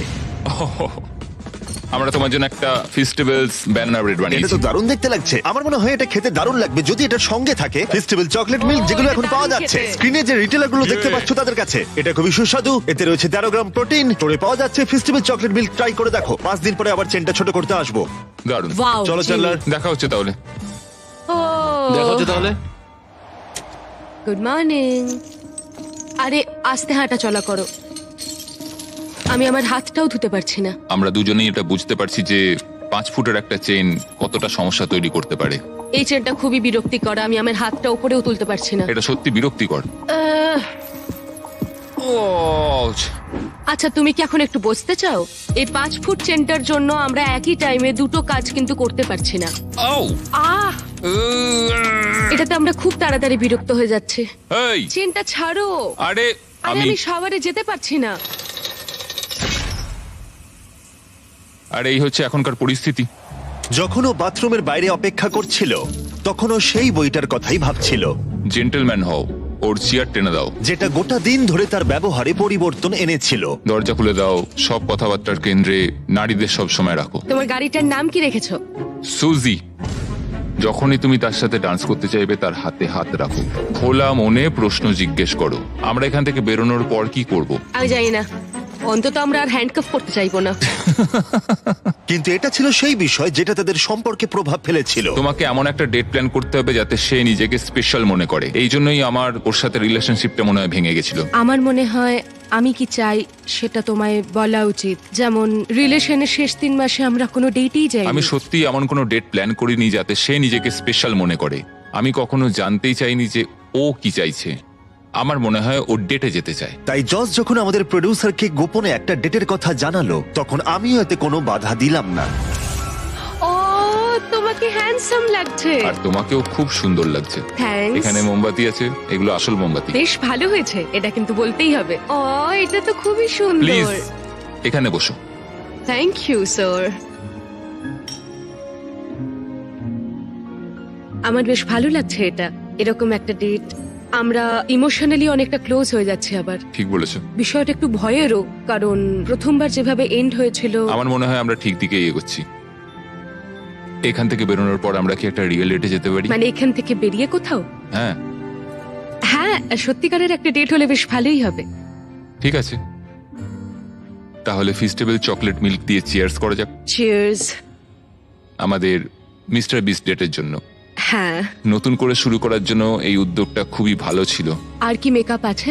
Speaker 3: আমরা তোমার জন্য একটা ফেস্টিভ্যালস ব্যানার ব্রেড
Speaker 1: এটা
Speaker 3: বানিয়েছি।
Speaker 1: তো দারুণ দেখতে লাগছে। আমার মনে হয় এটা খেতে দারুণ লাগবে যদি এটার সঙ্গে থাকে ফেস্টিভ্যাল চকলেট মিল্ক, যেগুলো
Speaker 2: এটা
Speaker 1: এখন পাওয়া
Speaker 2: দারুণ
Speaker 1: যাচ্ছে
Speaker 2: খেতে।
Speaker 1: স্ক্রিনে যে রিটেলার গুলো দেখতে পাচ্ছ তাদের কাছে। এটা খুবই সুস্বাদু, এতে রয়েছে 13 গ্রাম প্রোটিন। স্টোরে পাওয়া যাচ্ছে ফেস্টিভ্যাল চকলেট মিল্ক, ট্রাই করে দেখো। 5 দিন পরে আবার চেনটা ছোট করতে আসবো।
Speaker 3: দারুণ।
Speaker 2: ওয়াও।
Speaker 1: চলো চ্যান্ডলার।
Speaker 3: দেখা হচ্ছে তাহলে।
Speaker 2: ও
Speaker 5: দেখা হচ্ছে তাহলে।
Speaker 2: Good morning. আরে আস্তে হাঁটা চলা করো, আমি আমার হাতটাও ধুতে পারছি না।
Speaker 3: আমরা দুজনেই এটা বুঝতে পারছি যে 5 ফুটের একটা চেন কতটা সমস্যা তৈরি করতে পারে।
Speaker 2: এই চেনটা খুবই বিরক্তিকর, আমি আমার হাতটা উপরেও তুলতে পারছি না।
Speaker 3: এটা সত্যি বিরক্তিকর।
Speaker 2: আহ, আচ্ছা তুমি কি এখন একটু বসতে চাও? এই 5 ফুট চেনটার জন্য আমরা একই টাইমে দুটো কাজ কিন্তু করতে পারছি না। আহ, এটাতে আমরা খুব তাড়াতাড়ি বিরক্ত হয়ে যাচ্ছি।
Speaker 3: এই
Speaker 2: চেনটা ছাড়ো।
Speaker 3: আরে
Speaker 2: আরে
Speaker 3: আমি
Speaker 2: আমি শাওয়ারে যেতে পারছি না।
Speaker 3: আরে এই হচ্ছে এখনকার পরিস্থিতি।
Speaker 1: যখন ও বাথরুমের বাইরে অপেক্ষা করছিল, তখনও সেই বইটার কথাই ভাবছিল,
Speaker 3: জেন্টলম্যান হও, ওর চেয়ার টেনে দাও,
Speaker 1: যেটা গোটা দিন ধরে তার ব্যবহারে পরিবর্তন এনেছিল।
Speaker 3: দরজা খুলে দাও, সব কথাবার্তার কেন্দ্রে নারীদের সব সময় রাখো।
Speaker 2: তোমার গাড়িটার নাম কি রেখেছো?
Speaker 3: সুজি। যখনই তুমি তার সাথে ডান্স করতে চাইবে তার হাতে হাত রাখো, খোলা মনে প্রশ্ন জিজ্ঞেস করো। আমরা এখান থেকে বেরোনোর পর কি করব?
Speaker 2: আমি জানি না, অন্তত আমরা আর হ্যান্ডকাফ করতে চাইবো না।
Speaker 1: কিন্তু এটা ছিল সেই বিষয় যেটা তাদের সম্পর্কে প্রভাব ফেলেছিল।
Speaker 3: তোমাকে এমন একটা ডেট প্ল্যান করতে হবে যাতে সে নিজেকে স্পেশাল মনে করে। এই জন্যই আমার ওর সাথে রিলেশনশিপটা মনে হয় ভেঙে গেছিল।
Speaker 2: আমার মনে হয় আমি কি চাই সেটা তোমায় বলা উচিত। যেমন রিলেশনের শেষ 3 মাসে আমরা কোনো ডেটই যাই।
Speaker 3: আমি সত্যি এমন কোনো ডেট প্ল্যান করিনি যাতে সে নিজেকে স্পেশাল মনে করে। আমি কখনো জানতেই চাইনি যে ও কি চাইছে। আমার মনে হয় ও ডেটে যেতে চায়।
Speaker 1: তাই জজ যখন আমাদের প্রডিউসারকে গোপনে একটা ডেটের কথা জানালো, তখন আমিও এতে কোনো বাধা দিলাম না।
Speaker 2: ও তোমাকে হ্যান্ডসাম লাগছে।
Speaker 3: আর তোমাকেও খুব সুন্দর লাগছে।
Speaker 2: থ্যাঙ্কস।
Speaker 3: এখানে মোমবাতি আছে, এগুলো আসল মোমবাতি।
Speaker 2: বেশ ভালো হয়েছে, এটা কিন্তু বলতেই হবে। ও এটা তো খুবই
Speaker 3: প্লিজ
Speaker 2: সুন্দর।
Speaker 3: এখানে বসো।
Speaker 2: Thank you sir. আমার বেশ ভালো লাগছে এটা, এরকম একটা ডেট। আমরা ইমোশনালি অনেকটা ক্লোজ হয়ে যাচ্ছি আবার।
Speaker 3: ঠিক বলেছো।
Speaker 2: বিষয়টা একটু ভয়েরও, কারণ প্রথমবার যেভাবে এন্ড হয়েছিল।
Speaker 3: আমার মনে হয় আমরা ঠিক দিকে এগোচ্ছি। এখান থেকে বেরোনোর পর আমরা কি একটা রিয়েল ডেটে যেতে পারি?
Speaker 2: মানে এখান থেকে বেরিয়ে কোথাও?
Speaker 3: হ্যাঁ
Speaker 2: হ্যাঁ, সত্যিকারের একটা ডেট হলে বেশ ভালোই হবে।
Speaker 3: ঠিক আছে, তাহলে ফেস্টিভ্যাল চকলেট মিল্ক দিয়ে চিয়ার্স করা যাক
Speaker 2: চিয়ার্স।
Speaker 3: আমাদের মিস্টার বিস্ট ডেটের জন্য।
Speaker 2: হ্যাঁ।
Speaker 3: নতুন করে শুরু করার জন্য এই উদ্যোগটা খুবই ভালো ছিল।
Speaker 2: আর কি মেকআপ আছে?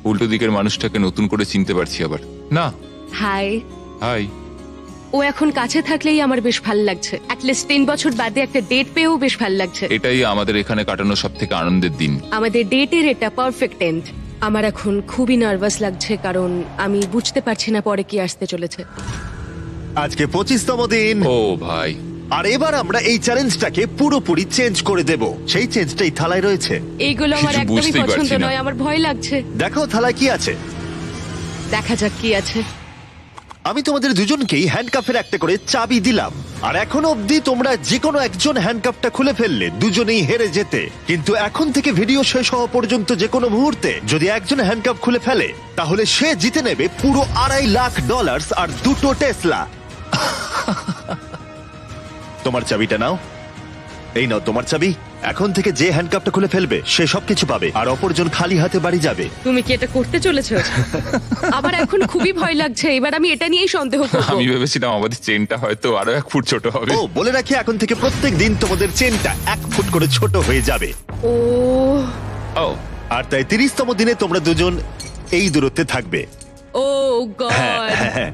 Speaker 3: উল্টো দিকের মানুষটাকে নতুন করে চিনতে পারছি আবার। না
Speaker 2: হাই।
Speaker 3: হাই।
Speaker 2: ও এখন কাছে থাকলেই আমার বেশ ভালো লাগছে। অ্যাটলিস্ট 3 বছর বাদে একটা ডেট পেয়েও বেশ ভালো লাগছে।
Speaker 3: এটাই আমাদের এখানে কাটানো সব থেকে আনন্দের দিন।
Speaker 2: আমাদের ডেটের এটা পারফেক্ট এন্ড। আমার এখন খুবই নার্ভাস লাগছে, কারণ আমি বুঝতে পারছি না পরে কি আসতে চলেছে।
Speaker 1: আজকে 25তম দিন।
Speaker 3: ও ভাই,
Speaker 1: আর এবার আমরা এই চ্যালেঞ্জটাকে পুরোপুরি চেঞ্জ করে দেব। সেই চেঞ্জটাই থালায় রয়েছে।
Speaker 2: এইগুলো আমার
Speaker 3: কিছু
Speaker 2: একদমই
Speaker 3: বুঝতেই
Speaker 2: পছন্দ
Speaker 3: পারছি না।
Speaker 2: নয়, আমার ভয় লাগছে।
Speaker 1: দেখো থালায় কি আছে।
Speaker 2: দেখা যাক কি আছে।
Speaker 1: আমি তোমাদের দুজনকেই হ্যান্ডকাফের একটা করে চাবি দিলাম, আর এখনো অবধি তোমরা যে কোনো একজন হ্যান্ডকাফটা খুলে ফেললে দুজনেই হেরে যেতে। কিন্তু এখন থেকে ভিডিও শেষ হওয়া পর্যন্ত যে কোনো মুহূর্তে যদি একজন হ্যান্ডকাফ খুলে ফেলে, তাহলে সে জিতে নেবে পুরো $2.5 লাখ আর 2টো টেসলা। তোমার চাবিটা নাও। এই নাও তোমার চাবি। এখন থেকে যে হ্যান্ডকাফটা খুলে ফেলবে সে সবকিছু পাবে, আর অপরজন খালি হাতে বাড়ি যাবে।
Speaker 2: তুমি কি এটা করতে চলেছো? আবার এখন খুবই ভয় লাগছে, এবার আমি এটা নিয়েই সন্দেহ করব।
Speaker 3: আমি ভেবেছিলাম আমাদের চেনটা হয়তো আরো 1 ফুট ছোট হবে।
Speaker 1: ও বলে রাখি, এখন থেকে প্রত্যেক দিন তোমাদের চেনটা 1 ফুট করে ছোট হয়ে যাবে।
Speaker 2: ও
Speaker 3: ও
Speaker 1: আর তাই 30তম দিনে তোমরা দুজন এই দূরত্বে থাকবে।
Speaker 2: ও গড।
Speaker 1: হ্যাঁ।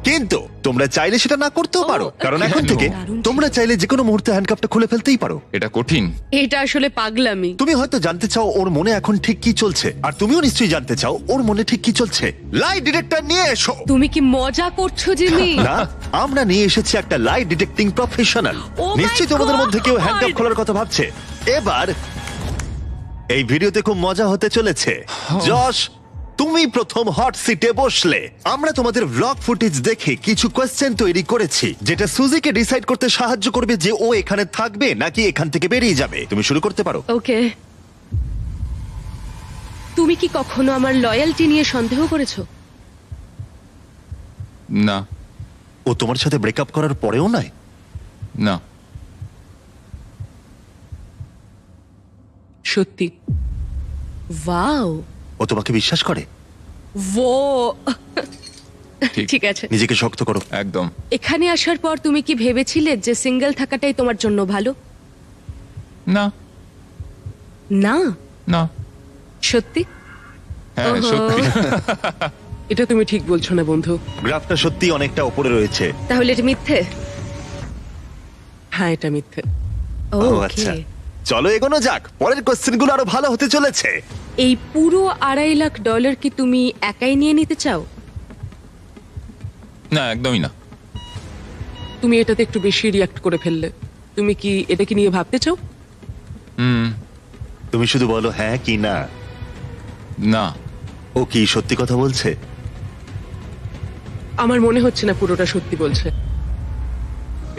Speaker 1: কিন্তু তোমরা চাইলে সেটা না করতেও পারো, কারণ এখন
Speaker 3: কেন?
Speaker 1: থেকে তোমরা চাইলে যে কোনো মুহূর্তে হ্যান্ডকাপটা খুলে ফেলতেই পারো।
Speaker 3: এটা কঠিন।
Speaker 2: এটা আসলে পাগলামি।
Speaker 1: তুমি হয়তো জানতে চাও ওর মনে এখন ঠিক কি চলছে, আর তুমিও নিশ্চয়ই জানতে চাও ওর মনে ঠিক কি চলছে। লাই ডিটেক্টর নিয়ে এসো।
Speaker 2: তুমি কি মজা করছো জিমি?
Speaker 1: না, আমরা নিয়ে এসেছি একটা লাই ডিটেক্টিং প্রফেশনাল।
Speaker 2: Oh my
Speaker 1: নিশ্চয়ই তোমাদের
Speaker 2: God!
Speaker 1: মধ্যে কেউ হ্যান্ডকাপ খোলার কথা ভাবছে। এবার এই ভিডিওতে খুব মজা হতে চলেছে। যশ, তুমি প্রথম হট সিটে বসলে। আমরা তোমাদের ব্লগ ফুটেজ দেখে কিছু কোয়েশ্চেন তৈরি করেছি, যেটা সুজিকে ডিসাইড করতে সাহায্য করবে যে ও এখানে থাকবে নাকি এখান থেকে বেরিয়ে যাবে। তুমি শুরু করতে পারো।
Speaker 2: ওকে। তুমি কি কখনো আমার লয়্যালটি নিয়ে সন্দেহ করেছো?
Speaker 3: না,
Speaker 1: ও তোমার সাথে ব্রেকআপ করার পরেও নয়?
Speaker 3: না।
Speaker 2: সত্যি? ওয়াও।
Speaker 1: ও তোমাকে বিশ্বাস করে?
Speaker 2: ও
Speaker 3: ঠিক।
Speaker 2: ঠিক আছে।
Speaker 1: নিজেকে শক্ত করো।
Speaker 3: একদম।
Speaker 2: এখানে আসার পর তুমি কি ভেবেছিলে যে সিঙ্গেল থাকাটাই তোমার জন্য ভালো?
Speaker 3: না,
Speaker 2: না।
Speaker 3: না।
Speaker 2: সত্যি?
Speaker 3: হ্যাঁ,
Speaker 2: ওহো।
Speaker 3: সত্যি।
Speaker 2: এটা তুমি ঠিক বলছো না বন্ধু।
Speaker 1: গ্রাফটা সত্যি অনেকটা উপরে রয়েছে।
Speaker 2: তাহলে এটা মিথ্যে? হ্যাঁ, এটা মিথ্যে।
Speaker 1: ও
Speaker 2: ওকে।
Speaker 1: আচ্ছা, চলো এগোনো যাক। পরের কোশ্চেনগুলো আরো ভালো হতে চলেছে।
Speaker 2: এই পুরো $2.5 লাখ কি তুমি একাই নিয়ে নিতে চাও?
Speaker 3: না, একদমই না।
Speaker 7: তুমি এটাতে একটু বেশি রিয়াক্ট করে ফেললে। তুমি কি এটাকে নিয়ে ভাবতে চাও?
Speaker 3: হুম,
Speaker 1: তুমি শুধু বলো হ্যাঁ কি না।
Speaker 3: না।
Speaker 1: ও কি সত্যি কথা বলছে?
Speaker 7: আমার মনে হচ্ছে না পুরোটা সত্যি বলছে।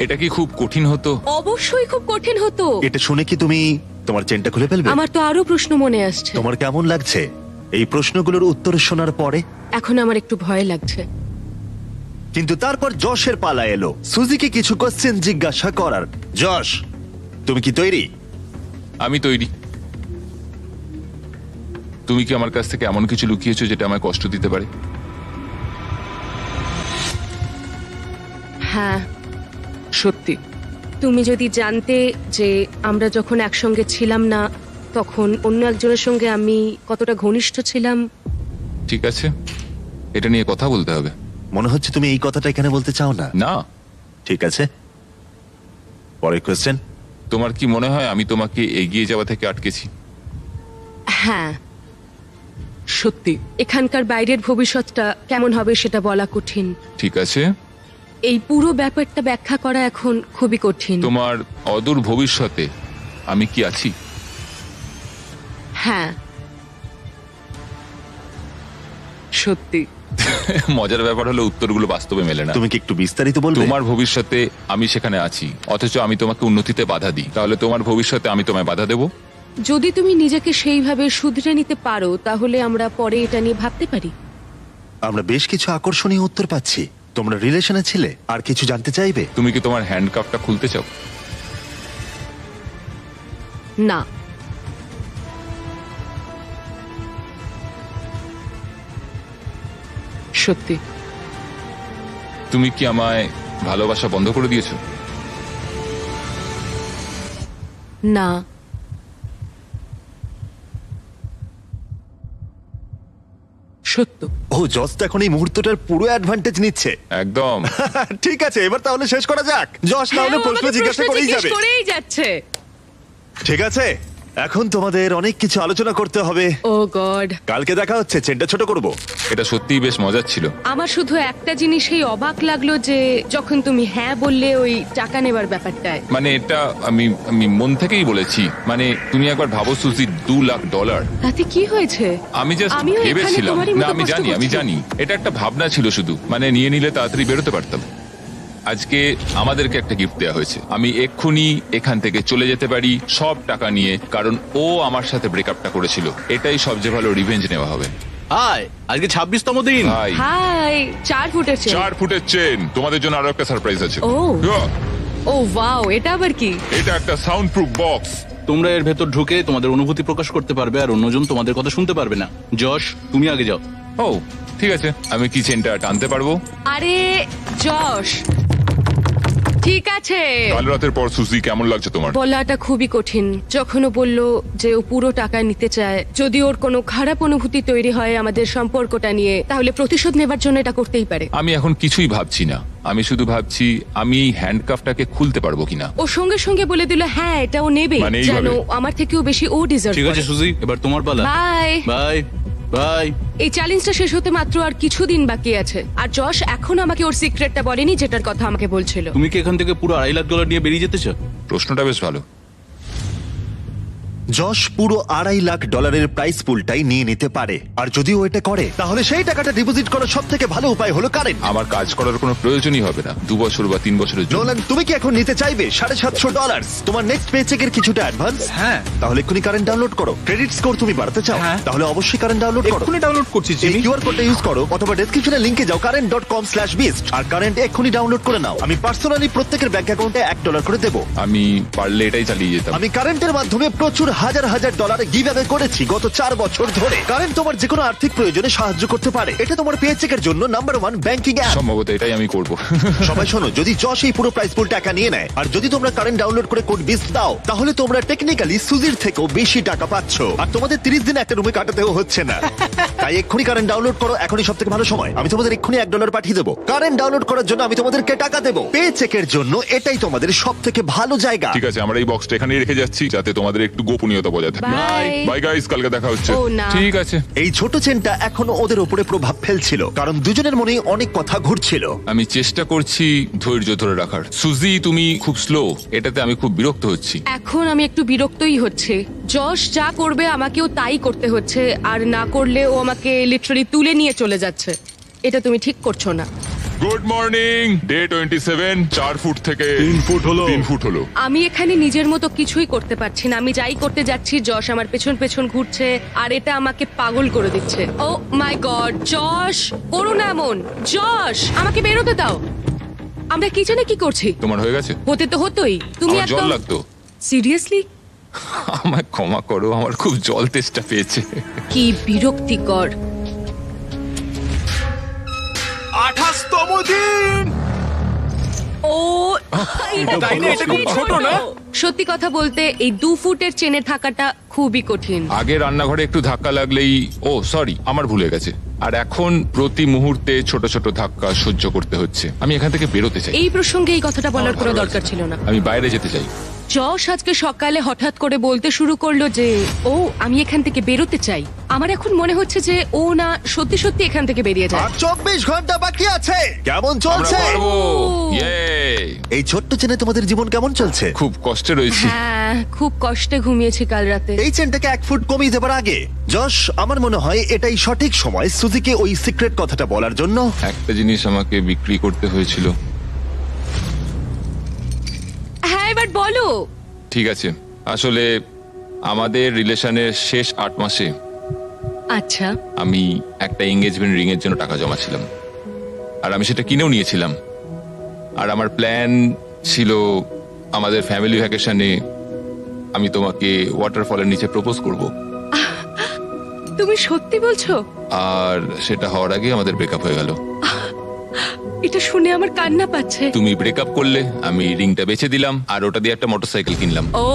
Speaker 3: এটা কি খুব কঠিন হতো?
Speaker 2: অবশ্যই খুব কঠিন হতো।
Speaker 1: এটা শুনে কি তুমি তোমার চেনটা খুলে ফেলবে?
Speaker 2: আমার তো আরো প্রশ্ন মনে আসছে।
Speaker 1: তোমার কেমন লাগছে এই প্রশ্নগুলোর উত্তর শোনার পরে?
Speaker 2: এখন আমার একটু ভয় লাগছে।
Speaker 1: কিন্তু তারপর যশের পালা এলো সুজিকে কিছু কোশ্চেন জিজ্ঞাসা করার। যশ, তুমি কি তৈরি?
Speaker 3: আমি তৈরি। তুমি কি আমার কাছ থেকে এমন কিছু লুকিয়েছো যেটা আমায় কষ্ট দিতে পারে?
Speaker 2: হ্যাঁ।
Speaker 7: সত্যি?
Speaker 2: তুমি যদি জানতে যে আমরা যখন একসঙ্গে ছিলাম না তখন অন্য একজনের সঙ্গে আমি কতটা ঘনিষ্ঠ ছিলাম।
Speaker 3: ঠিক আছে, এটা নিয়ে কথা বলতে হবে।
Speaker 1: মনে হচ্ছে তুমি এই কথাটা এখানে বলতে চাও না।
Speaker 3: না।
Speaker 1: ঠিক আছে, পরের কোশ্চেন।
Speaker 3: তোমার কি মনে হয় আমি তোমাকে এগিয়ে যাওয়া থেকে আটকেছি?
Speaker 2: হ্যাঁ।
Speaker 7: সত্যি?
Speaker 2: এখানকার বাইরের ভবিষ্যৎটা কেমন হবে সেটা বলা কঠিন।
Speaker 3: ঠিক আছে,
Speaker 2: এই পুরো ব্যাপারটা ব্যাখ্যা করা এখন খুবই কঠিন।
Speaker 3: তোমার অদূর ভবিষ্যতে আমি কি আছি?
Speaker 2: হ্যাঁ।
Speaker 7: সত্যি?
Speaker 3: মজার ব্যাপার হলো উত্তরগুলো বাস্তবে মেলে না।
Speaker 1: তুমি কি একটু বিস্তারিত বলবে?
Speaker 3: তোমার ভবিষ্যতে আমি সেখানে আছি, অথচ আমি তোমাকে উন্নতিতে বাধা দিই। তাহলে তোমার ভবিষ্যতে আমি তোমায় বাধা দেব?
Speaker 2: যদি তুমি নিজেকে সেইভাবে শুধরে নিতে পারো তাহলে আমরা পরে এটা নিয়ে ভাবতে পারি।
Speaker 1: আমরা বেশ কিছু আকর্ষণীয় উত্তর পাচ্ছি। তোমরা রিলেশনে ছিলে, আর কিছু জানতে চাইবে?
Speaker 3: তুমি কি তোমার হ্যান্ডকাপটা খুলতে চাও?
Speaker 2: না।
Speaker 7: সত্যি?
Speaker 3: তুমি কি আমায় ভালোবাসা বন্ধ করে দিয়েছো?
Speaker 2: না।
Speaker 7: সত্য?
Speaker 1: ও জস তো এখন এই মুহূর্তটার পুরো অ্যাডভান্টেজ নিচ্ছে।
Speaker 3: একদম।
Speaker 1: ঠিক আছে, এবার তাহলে শেষ করা যাক। যশ না হলে
Speaker 2: হ্যাঁ, ও
Speaker 1: প্রশ্ন
Speaker 2: আমাকে
Speaker 1: জিজ্ঞাসা করেই
Speaker 2: জিজ্ঞেস
Speaker 1: যাবে।
Speaker 2: করেই যাচ্ছে।
Speaker 1: ঠিক আছে, এখন তোমাদের অনেক কিছু আলোচনা করতে হবে।
Speaker 2: ও গড।
Speaker 1: কালকে দেখা হচ্ছে, চেনটা ছোট করব।
Speaker 3: এটা সত্যিই বেশ মজার ছিল।
Speaker 2: আমার শুধু একটা জিনিসেই অবাক লাগলো যে যখন তুমি হ্যাঁ বললে ওই টাকা নেবার ব্যাপারটায়।
Speaker 3: মানে এটা আমি আমি মন থেকেই বলেছি। মানে তুমি একবার ভাবো সুজি, $2 লাখ।
Speaker 2: তাতে কি হয়েছে?
Speaker 3: আমি জাস্ট
Speaker 2: আমিও এখানে
Speaker 3: ভেবেছিলাম।
Speaker 2: তোমারই
Speaker 3: না,
Speaker 2: মতো
Speaker 3: আমি
Speaker 2: কষ্ট
Speaker 3: জানি, আমি
Speaker 2: করছি।
Speaker 3: জানি এটা একটা ভাবনা ছিল শুধু। মানে নিয়ে নিলে তাড়াতাড়ি বেরোতে পারতাম। আজকে আমাদেরকে একটা গিফট দেওয়া হয়েছে। আমি এক্ষুনি এখান থেকে চলে যেতে পারি সব টাকা নিয়ে, কারণ ও আমার সাথে ব্রেকআপটা করেছিল। এটাই সবচেয়ে ভালো রিভেঞ্জ নেওয়া হবে।
Speaker 5: হাই, আজকে 26তম দিন।
Speaker 3: ভাই,
Speaker 2: হাই। 4 ফুটের চেন।
Speaker 3: 4 ফুটের চেন। তোমাদের জন্য আরো একটা সারপ্রাইজ আছে।
Speaker 2: ও।
Speaker 3: Yeah,
Speaker 2: ও ওয়াও, এটা আবার কি?
Speaker 3: এটা একটা সাউন্ড প্রুফ বক্স।
Speaker 5: তোমরা এর ভেতর ঢুকে তোমাদের অনুভূতি প্রকাশ করতে পারবে, আর অন্যজন তোমাদের কথা শুনতে পারবে না। যশ, তুমি আগে যাও।
Speaker 3: ও ঠিক আছে, আমি কি চেনটা টানতে পারবো?
Speaker 2: আরে যশ, ঠিক আছে।
Speaker 3: কাল রাতের পর সুজি কেমন লাগছে তোমার?
Speaker 2: বলাটা খুবই কঠিন। যখন ও বলল যে ও পুরো টাকা নিতে চায়, যদি ওর কোনো খারাপ অনুভূতি তৈরি হয় আমাদের সম্পর্কটা নিয়ে, তাহলে প্রতিশোধ নেবার জন্য এটা করতেই পারে।
Speaker 3: আমি এখন কিছুই ভাবছি না, আমি শুধু ভাবছি আমি হ্যান্ডকাফটাকে খুলতে পারবো কিনা।
Speaker 2: ও সঙ্গে সঙ্গে বলে দিল হ্যাঁ এটা ও নেবে,
Speaker 3: মানে এইভাবে?
Speaker 2: জানো আমার থেকেও বেশি ও ডিজার্ভ
Speaker 5: ঠিক আছে
Speaker 2: করে।
Speaker 5: সুজি, এবার তোমার পালা।
Speaker 2: বাই।
Speaker 5: Bye bye.
Speaker 2: এই চ্যালেঞ্জটা শেষ হতে মাত্র আর কিছুদিন বাকি আছে, আর যশ এখন আমাকে ওর সিক্রেটটা বলেনি যেটার কথা আমাকে বলছিল।
Speaker 5: তুমি কি এখান থেকে পুরো $2.5 লাখ নিয়ে বেরিয়ে যেতে চাও?
Speaker 3: প্রশ্নটা বেশ ভালো।
Speaker 1: যশ পুরো $2.5 লাখ প্রাইস পুলটাই নিয়ে নিতে পারে, আর যদি ও এটা করে তাহলে সেই টাকাটা ডিপোজিট করার সব থেকে ভালো উপায় হলো কারেন্ট।
Speaker 3: আমার কাজ করার কোনো প্রয়োজনই হবে না 2 বছর বা 3 বছরের জন্য।
Speaker 1: নোলান, তুমি কি এখন নিতে চাইবে $750 তোমার নেক্সট পেচেকের কিছুটা অ্যাডভান্স?
Speaker 5: হ্যাঁ।
Speaker 1: তাহলে এক্ষুনি কারেন্ট ডাউনলোড করো। ক্রেডিট স্কোর তুমি বাড়াতে চাও?
Speaker 5: হ্যাঁ।
Speaker 1: তাহলে অবশ্যই কারেন্ট ডাউনলোড করো।
Speaker 5: এক্ষুনি ডাউনলোড করছি
Speaker 1: এই
Speaker 5: জিমি।
Speaker 1: কিউআর কোডটা ইউজ করো অথবা ডেসক্রিপশনে লিংকে যাও current.com/beast আর কারেন্ট এক্ষুনি ডাউনলোড করে নাও। আমি পার্সোনালি প্রত্যেকের ব্যাংক অ্যাকাউন্টে $1 করে দেবো।
Speaker 3: আমি পারলে এটাই চালিয়ে যেতাম।
Speaker 1: আমি কারেন্টের মাধ্যমে প্রচুর হাজার হাজার ডলার গিভঅ্যাওয়ে করেছি গত 4 বছর ধরে। কারেন্ট তোমার যে কোনো আর্থিক প্রয়োজনে সাহায্য করতে পারে। এটা তোমার পেচেকের জন্য নাম্বার 1 ব্যাংকিং অ্যাপ।
Speaker 3: সম্ভবত এটাই আমি করব।
Speaker 1: সবাই শোনো, যদি যশ এই পুরো প্রাইস পুল টাকা নিয়ে নেয় আর যদি তোমরা কারেন্ট ডাউনলোড করে কোড বিস্ট দাও, তাহলে তোমরা টেকনিক্যালি সুজির থেকেও বেশি টাকা পাচ্ছ, আর তোমাদের 30 দিন একটা রুমে কাটাতেও হচ্ছে না। তাই এক্ষুনি কারেন্ট ডাউনলোড করো, এখনই সব থেকে ভালো সময়। আমি তোমাদের এক্ষুনি $1 পাঠিয়ে দেবো। কারেন্ট ডাউনলোড করার জন্য আমি তোমাদেরকে টাকা দেবো। পে চেকের জন্য এটাই তোমাদের সব থেকে ভালো জায়গা।
Speaker 3: ঠিক আছে, আমরা এই বক্সটা এখানেই রেখে যাচ্ছি যাতে তোমাদের একটু গোপনীয়তা বজায় থাকে।
Speaker 2: বাই।
Speaker 3: বাই গাইস, কালকে দেখা হচ্ছে।
Speaker 2: ও, না।
Speaker 3: ঠিক আছে।
Speaker 1: এই ছোট চেনটা এখনো ওদের উপরে প্রভাব ফেলছিল, কারণ দুজনের মনেই অনেক কথা ঘুরছিল।
Speaker 3: আমি চেষ্টা করছি ধৈর্য ধরে রাখার। সুজি, তুমি খুব স্লো, এটাতে আমি খুব বিরক্ত হচ্ছি।
Speaker 2: এখন আমি একটু বিরক্তই হচ্ছে। যশ যা করবে আমাকেও তাই করতে হচ্ছে, আর না করলে ও আমাকে লিটারালি তুলে নিয়ে চলে যাচ্ছে। এটা তুমি ঠিক করছো না।
Speaker 3: Good morning. ডে 27, 4 ফুট থেকে 3 ফুট হলো।
Speaker 2: আমি এখানে নিজের মতো কিছুই করতে পারছি না। আমি যাই করতে যাচ্ছি যশ আমার পেছন পেছন ঘুরছে, আর এটা আমাকে পাগল করে দিচ্ছে। ও মাই গড, যশ করো না এমন। যশ আমাকে বেরোতে দাও। আমরা কিচেনে কি করছি?
Speaker 3: তোমার হয়ে গেছে?
Speaker 2: হতে তো হতোই। তুমি
Speaker 3: আমার জল
Speaker 2: একদম
Speaker 3: লাগতো।
Speaker 2: সিরিয়াসলি?
Speaker 3: আমায় ক্ষমা করো, আমার খুব জল তেষ্টা পেয়েছে।
Speaker 2: কি বিরক্তিকর।
Speaker 5: 28তম দিন।
Speaker 2: ও
Speaker 5: তাই না? এটা খুব ছোট না?
Speaker 2: সত্যি কথা বলতে এই 2 ফুটের চেনে থাকাটা খুবই কঠিন।
Speaker 3: আগে রান্নাঘরে একটু ধাক্কা লাগলেই, ও সরি, আমার ভুলে গেছে। আর এখন প্রতি মুহূর্তে ছোট ছোট ধাক্কা সহ্য করতে হচ্ছে। আমি এখান থেকে বেরোতে চাই।
Speaker 2: এই প্রসঙ্গে এই কথাটা বলার
Speaker 3: আমার
Speaker 2: কোনো
Speaker 3: ভালো
Speaker 2: দরকার
Speaker 3: লাগছে
Speaker 2: ছিল না।
Speaker 3: আমি বাইরে যেতে চাই।
Speaker 2: যশ আজকে সকালে হঠাৎ করে বলতে শুরু করলো যে ও আমি এখান থেকে বেরোতে চাই। আমার এখন মনে হচ্ছে যে ও না সত্যি সত্যি এখান থেকে বেরিয়ে যায়।
Speaker 1: আর 24 ঘন্টা বাকি আছে। কেমন
Speaker 3: আমরা
Speaker 1: চলছে?
Speaker 3: পারবো।
Speaker 2: ও।
Speaker 3: ইয়ে!
Speaker 1: এই ছোট্ট চেনে তোমাদের জীবন কেমন চলছে?
Speaker 3: খুব কষ্টে রয়েছি।
Speaker 2: হ্যাঁ, খুব কষ্টে ঘুমিয়েছি কাল রাতে।
Speaker 1: এই চেনটাকে 1 ফুট কমিয়ে দেবার আগে যশ, আমার মনে হয় এটাই সঠিক সময় সুজিকে ওই সিক্রেট কথাটা বলার জন্য।
Speaker 3: একটা জিনিস আমাকে বিক্রি করতে হয়েছিল।
Speaker 2: হ্যাঁ, এবার বলো।
Speaker 3: ঠিক আছে, আসলে আমাদের রিলেশনের শেষ 8 মাসে
Speaker 2: আচ্ছা,
Speaker 3: আমি একটা এঙ্গেজমেন্ট রিং এর জন্য টাকা জমাছিলাম, আর আমি সেটা কিনেও নিয়েছিলাম। আর আমার প্ল্যান ছিল আমাদের ফ্যামিলি ভ্যাকেশনে আমি তোমাকে ওয়াটারফলের নিচে প্রপোজ করব,
Speaker 2: তুমি সত্যি বলছো?
Speaker 3: আর সেটা হওয়ার আগে আমাদের ব্রেকআপ হয়ে গেল।
Speaker 2: এটা শুনে আমার কান্না পাচ্ছে।
Speaker 3: তুমি ব্রেকআপ করলে, আমি রিংটা বেচে দিলাম, আর ওটা দিয়ে একটা মোটরসাইকেল কিনলাম।
Speaker 2: ও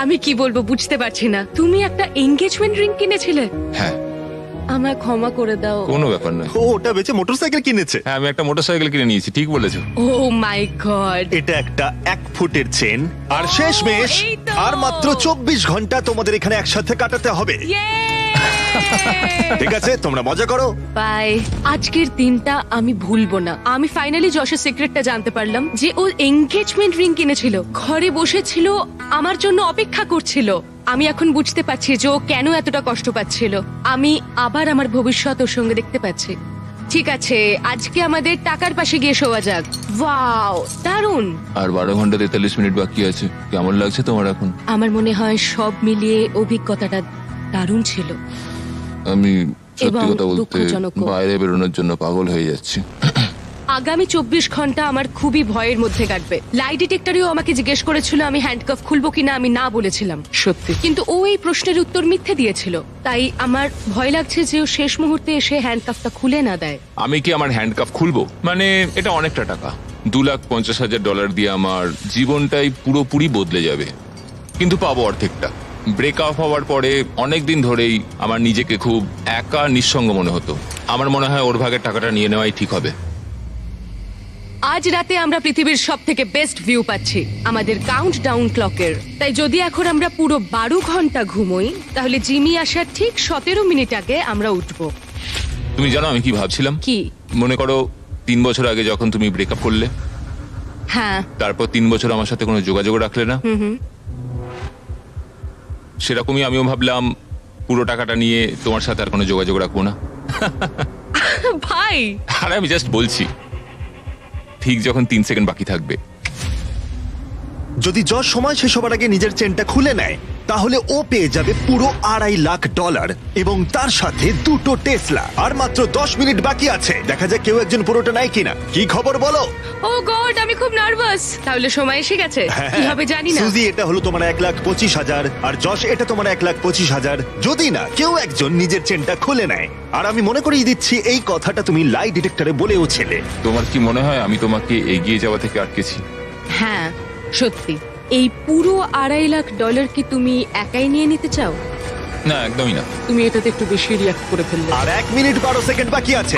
Speaker 2: আমি কি বলবো বুঝতে পারছি না। তুমি একটা এনগেজমেন্ট রিং কিনেছিলে?
Speaker 3: হ্যাঁ,
Speaker 2: আমায় ক্ষমা করে দাও।
Speaker 3: কোনো ব্যাপার নয়।
Speaker 1: ও ওটা বেচে মোটরসাইকেল কিনেছে।
Speaker 3: হ্যাঁ, আমি একটা মোটরসাইকেল কিনে নিয়েছি, ঠিক বলেছো।
Speaker 2: ও মাই গড।
Speaker 1: এটা একটা 1 ফুটের চেন, আর শেষমেশ
Speaker 2: এই তো।
Speaker 1: আর মাত্র 24 ঘন্টা তোমাদের এখানে একসাথে কাটাতে হবে। ঠিক আছে, তোমরা মজা করো।
Speaker 2: বাই। আজকের দিনটা আমি ভুলবো না। আমি ফাইনালি যশের সিক্রেটটা জানতে পারলাম যে ও এনগেজমেন্ট রিং কিনেছিল, ঘরে বসেছিল, আমার জন্য অপেক্ষা করছিল। আমি এখন বুঝতে পারছি যে ও কেন এতটা কষ্ট পাচ্ছিল। আমি আবার আমার ভবিষ্যৎ ওর সঙ্গে দেখতে পাচ্ছি। ঠিক আছে, আজকে আমাদের টাকার পাশে গিয়ে শোয়া যাক। ওয়াও, দারুণ।
Speaker 3: আর 12 ঘন্টা 43 মিনিট বাকি আছে। কেমন লাগছে তোমার এখন?
Speaker 2: আমার মনে হয় সব মিলিয়ে অভিজ্ঞতাটা দারুণ ছিল।
Speaker 3: আমি সত্যি
Speaker 2: এবং
Speaker 3: কথা বলতে
Speaker 2: দুঃখজনকও।
Speaker 3: বাইরে বেরোনোর জন্য পাগল হয়ে যাচ্ছি।
Speaker 2: আগামী 24 ঘন্টা আমার খুবই ভয়ের মধ্যে কাটবে। লাই ডিটেক্টরেও আমাকে জিজ্ঞেস করেছিল আমি হ্যান্ডকাফ খুলবো কিনা, আমি না বলেছিলাম।
Speaker 7: সত্যি?
Speaker 2: কিন্তু ও এই প্রশ্নের উত্তর মিথ্যে দিয়েছিল। তাই আমার ভয় লাগছে যে ও শেষ মুহূর্তে এসে হ্যান্ডকাফটা খুলে না দেয়।
Speaker 3: আমি কি আমার হ্যান্ডকাফ খুলবো? মানে এটা অনেকটা টাকা। $2,50,000 দিয়ে আমার জীবনটাই পুরোপুরি বদলে যাবে, কিন্তু পাবো অর্ধেকটা। ব্রেকআপ হওয়ার পরে অনেক দিন ধরেই আমার নিজেকে খুব একা নিঃসঙ্গ মনে হতো। আমার মনে হয় ওর ভাগের টাকাটা নিয়ে নেওয়াই ঠিক হবে।
Speaker 2: আজ রাতে আমরা পৃথিবীর সব থেকে বেস্ট ভিউ পাচ্ছি আমাদের কাউন্ট ডাউন ক্লকের। তাই যদি এখন আমরা পুরো 12 ঘন্টা ঘুমোই, তাহলে জিমি আসার ঠিক 17 মিনিট আগে আমরা উঠবো।
Speaker 3: তুমি জানো আমি কি ভাবছিলাম?
Speaker 2: কি?
Speaker 3: মনে করো 3 বছর আগে যখন তুমি ব্রেকআপ করলে,
Speaker 2: হ্যাঁ,
Speaker 3: তারপর 3 বছর আমার সাথে কোনো যোগাযোগ রাখলে না, সেরকমই আমিও ভাবলাম পুরো টাকাটা নিয়ে তোমার সাথে আর কোনো যোগাযোগ রাখবো না।
Speaker 2: ভাই
Speaker 3: আর আমি জাস্ট বলছি, ঠিক যখন 3 সেকেন্ড বাকি থাকবে,
Speaker 1: যদি যশ সময় শেষ হবার আগে নিজের চেনটা খুলে নেয়, তাহলে ও পেয়ে যাবে পুরো $2.5 লাখ এবং তার সাথে 2টো টেসলা। আর মাত্র 10 মিনিট বাকি আছে, দেখা যাক কেউ একজন পুরোটা নেয় কিনা। কি খবর বলো?
Speaker 2: ও গড, আমি খুব নার্ভাস। তাহলে সময় এসে গেছে, কি হবে জানি না।
Speaker 1: সুজি, এটা হলো তোমার 1,25,000, আর যশ এটা তোমার 1,25,000, যদি না কেউ একজন নিজের চেনটা খুলে নেয়। আর আমি মনে করিয়ে দিচ্ছি, এই কথাটা তুমি লাই ডিটেক্টরে বলেও ছিলে।
Speaker 3: তোমার কি মনে হয় আমি তোমাকে এগিয়ে যাওয়া থেকে আটকেছি?
Speaker 2: হ্যাঁ সত্যি, এই পুরো $2.5 লাখ কি তুমি একাই নিয়ে নিতে চাও?
Speaker 3: না, একদমই না।
Speaker 7: তুমি এটাতে একটু বেশি রিয়াক্ট করে ফেললে।
Speaker 1: আর 1 মিনিট 12 সেকেন্ড বাকি আছে।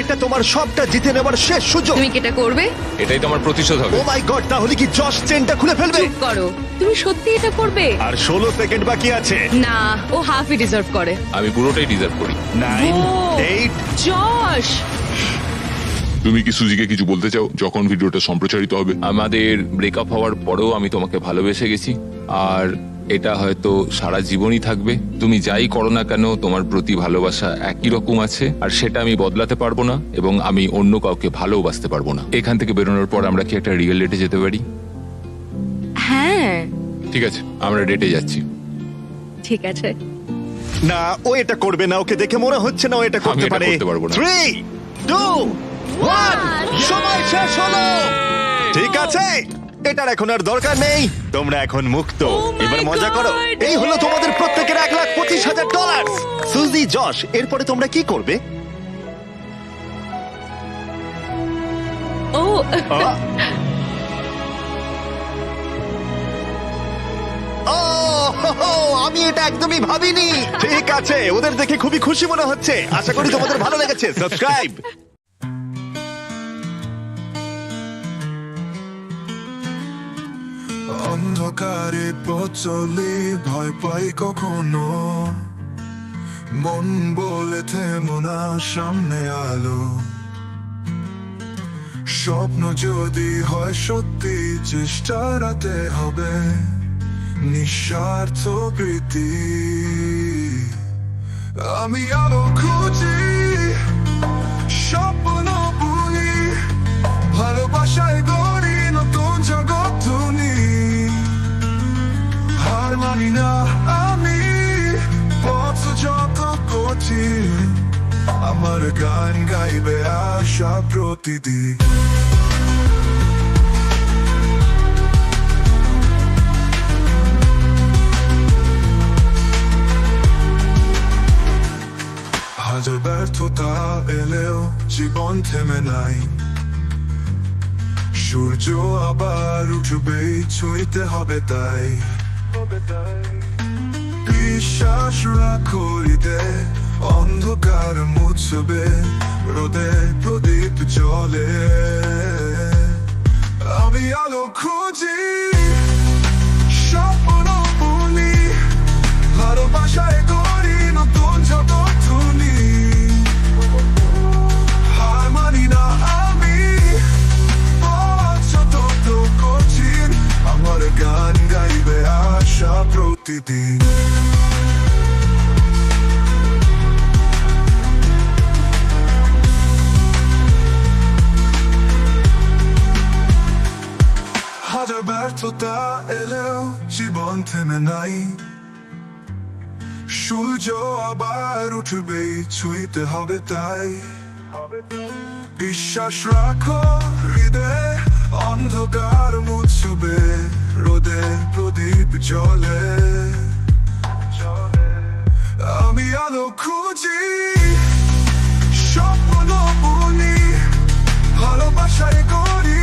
Speaker 1: এটা তোমার সবটা জিতে নেবার শেষ সুযোগ।
Speaker 2: তুমি কি এটা করবে?
Speaker 3: এটাই তোমার প্রতিশোধ হবে।
Speaker 1: ও মাই গড, তাহলে কি যশ চেনটা খুলে ফেলবে?
Speaker 2: চুপ করো, তুমি সত্যি এটা করবে?
Speaker 1: আর 16 সেকেন্ড বাকি আছে।
Speaker 2: না, ও হাফই ডিজার্ভ করে।
Speaker 3: আমি পুরোটাই ডিজার্ভ করি।
Speaker 1: 9,
Speaker 2: ও,
Speaker 1: 8,
Speaker 2: জশ,
Speaker 3: তুমি কি সুজিকে কিছু বলতে চাও যখন ভিডিওটা সম্প্রচারিত হবে? আমাদের ব্রেকআপ হওয়ার পরেও আমি তোমাকে ভালোবেসে গেছি, আর এটা হয়তো সারা জীবনই থাকবে। তুমি যাই করো না কেন, তোমার প্রতি ভালোবাসা একই রকম আছে, আর সেটা আমি বদলাতে পারবো না, এবং আমি অন্য কাউকে ভালোবাসতে পারবো না। এখান থেকে বেরোনোর পর আমরা কি একটা রিয়েল ডেটে যেতে পারি?
Speaker 2: হ্যাঁ
Speaker 3: ঠিক আছে, আমরা ডেটে যাচ্ছি।
Speaker 2: ঠিক আছে।
Speaker 1: না, ও এটা করবে না। ওকে দেখে মনে হচ্ছে না ও এটা করতে
Speaker 3: এটা
Speaker 1: পারে।
Speaker 3: করতে পারবো না।
Speaker 1: 3, 2, 1, সময় শেষ হলো। ঠিক আছে, এটার এখন আর দরকার নেই। তোমরা এখন মুক্ত।
Speaker 2: my
Speaker 1: এবার মজা করো।
Speaker 2: God!
Speaker 1: এই হলো তোমাদের প্রত্যেকের $1,25,000। সুজি, যশ, এরপরে তোমরা কি করবে?
Speaker 2: ও
Speaker 1: আহ! ও, হো, হো, আমি এটা একদমই ভাবিনি। ঠিক আছে, ওদের দেখে খুবই খুশি মনে হচ্ছে। আশা করি তোমাদের ভালো লেগেছে। সাবস্ক্রাইব।
Speaker 8: অন্ধকারে পথ চলে, ভয় পাই কখনো, মন বলে থেমো না, সামনে আলো। স্বপ্ন যদি হয় সত্যি, চেষ্টা রাতে হবে নিঃস্বার্থ প্রীতি। আমি আলো খুঁজি, স্বপ্ন বুনি, ভালোবাসায় গড়ি নতুন জগৎ ধনী। হার মানি না আমি, পথ যত কঠিন, আমার গান গাইবে আশা প্রতিদিন। হাজার ব্যর্থতা এলেও জীবন থেমে নাই, সূর্য আবার উঠবে, ছুঁইতে হবে তাই। বিশ্বাস রাখো হৃদয়ে, অন্ধকার মুছবে, রোদে প্রদীপ জ্বলে। আমি আলো খুঁজি, স্বপ্ন বুনি, ভালোবাসায় গড়ি নতুন জগৎ ধনী। হার মানি না আমি, পথ যত কঠিন, আমার গান গাইবে আশা প্রতিদিন। হাজার ব্যর্থতা এলেও জীবন থেমে নাই, সূর্য আবার উঠবে, ছুঁইতে হবে তাই। বিশ্বাস রাখো হৃদয়ে, অন্ধকার মুছবে, রোদে প্রদীপ জ্বলে। আমি আলো খুঁজি, স্বপ্ন বুনি, ভালোবাসায় গড়ি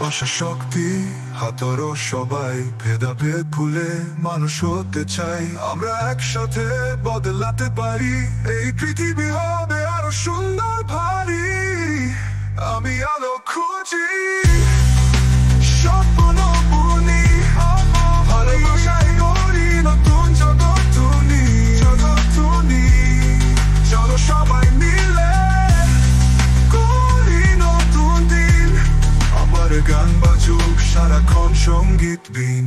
Speaker 8: ভালোবাসা শক্তি, হাতরও সবাই ভেদাভেদ ভুলে মানুষ হতে চাই। আমরা একসাথে বদলাতে পারি, এই পৃথিবী হবে আরো সুন্দর ভারী। আমি আলো খুঁজি, স্বপ্ন বুনি, ভালোবাসায় গড়ি নতুন জগৎ জগৎ। চলো সবাই মিলে করি নতুন দিন, আমার গান বাজুক সারাক্ষণ সঙ্গীত বিন।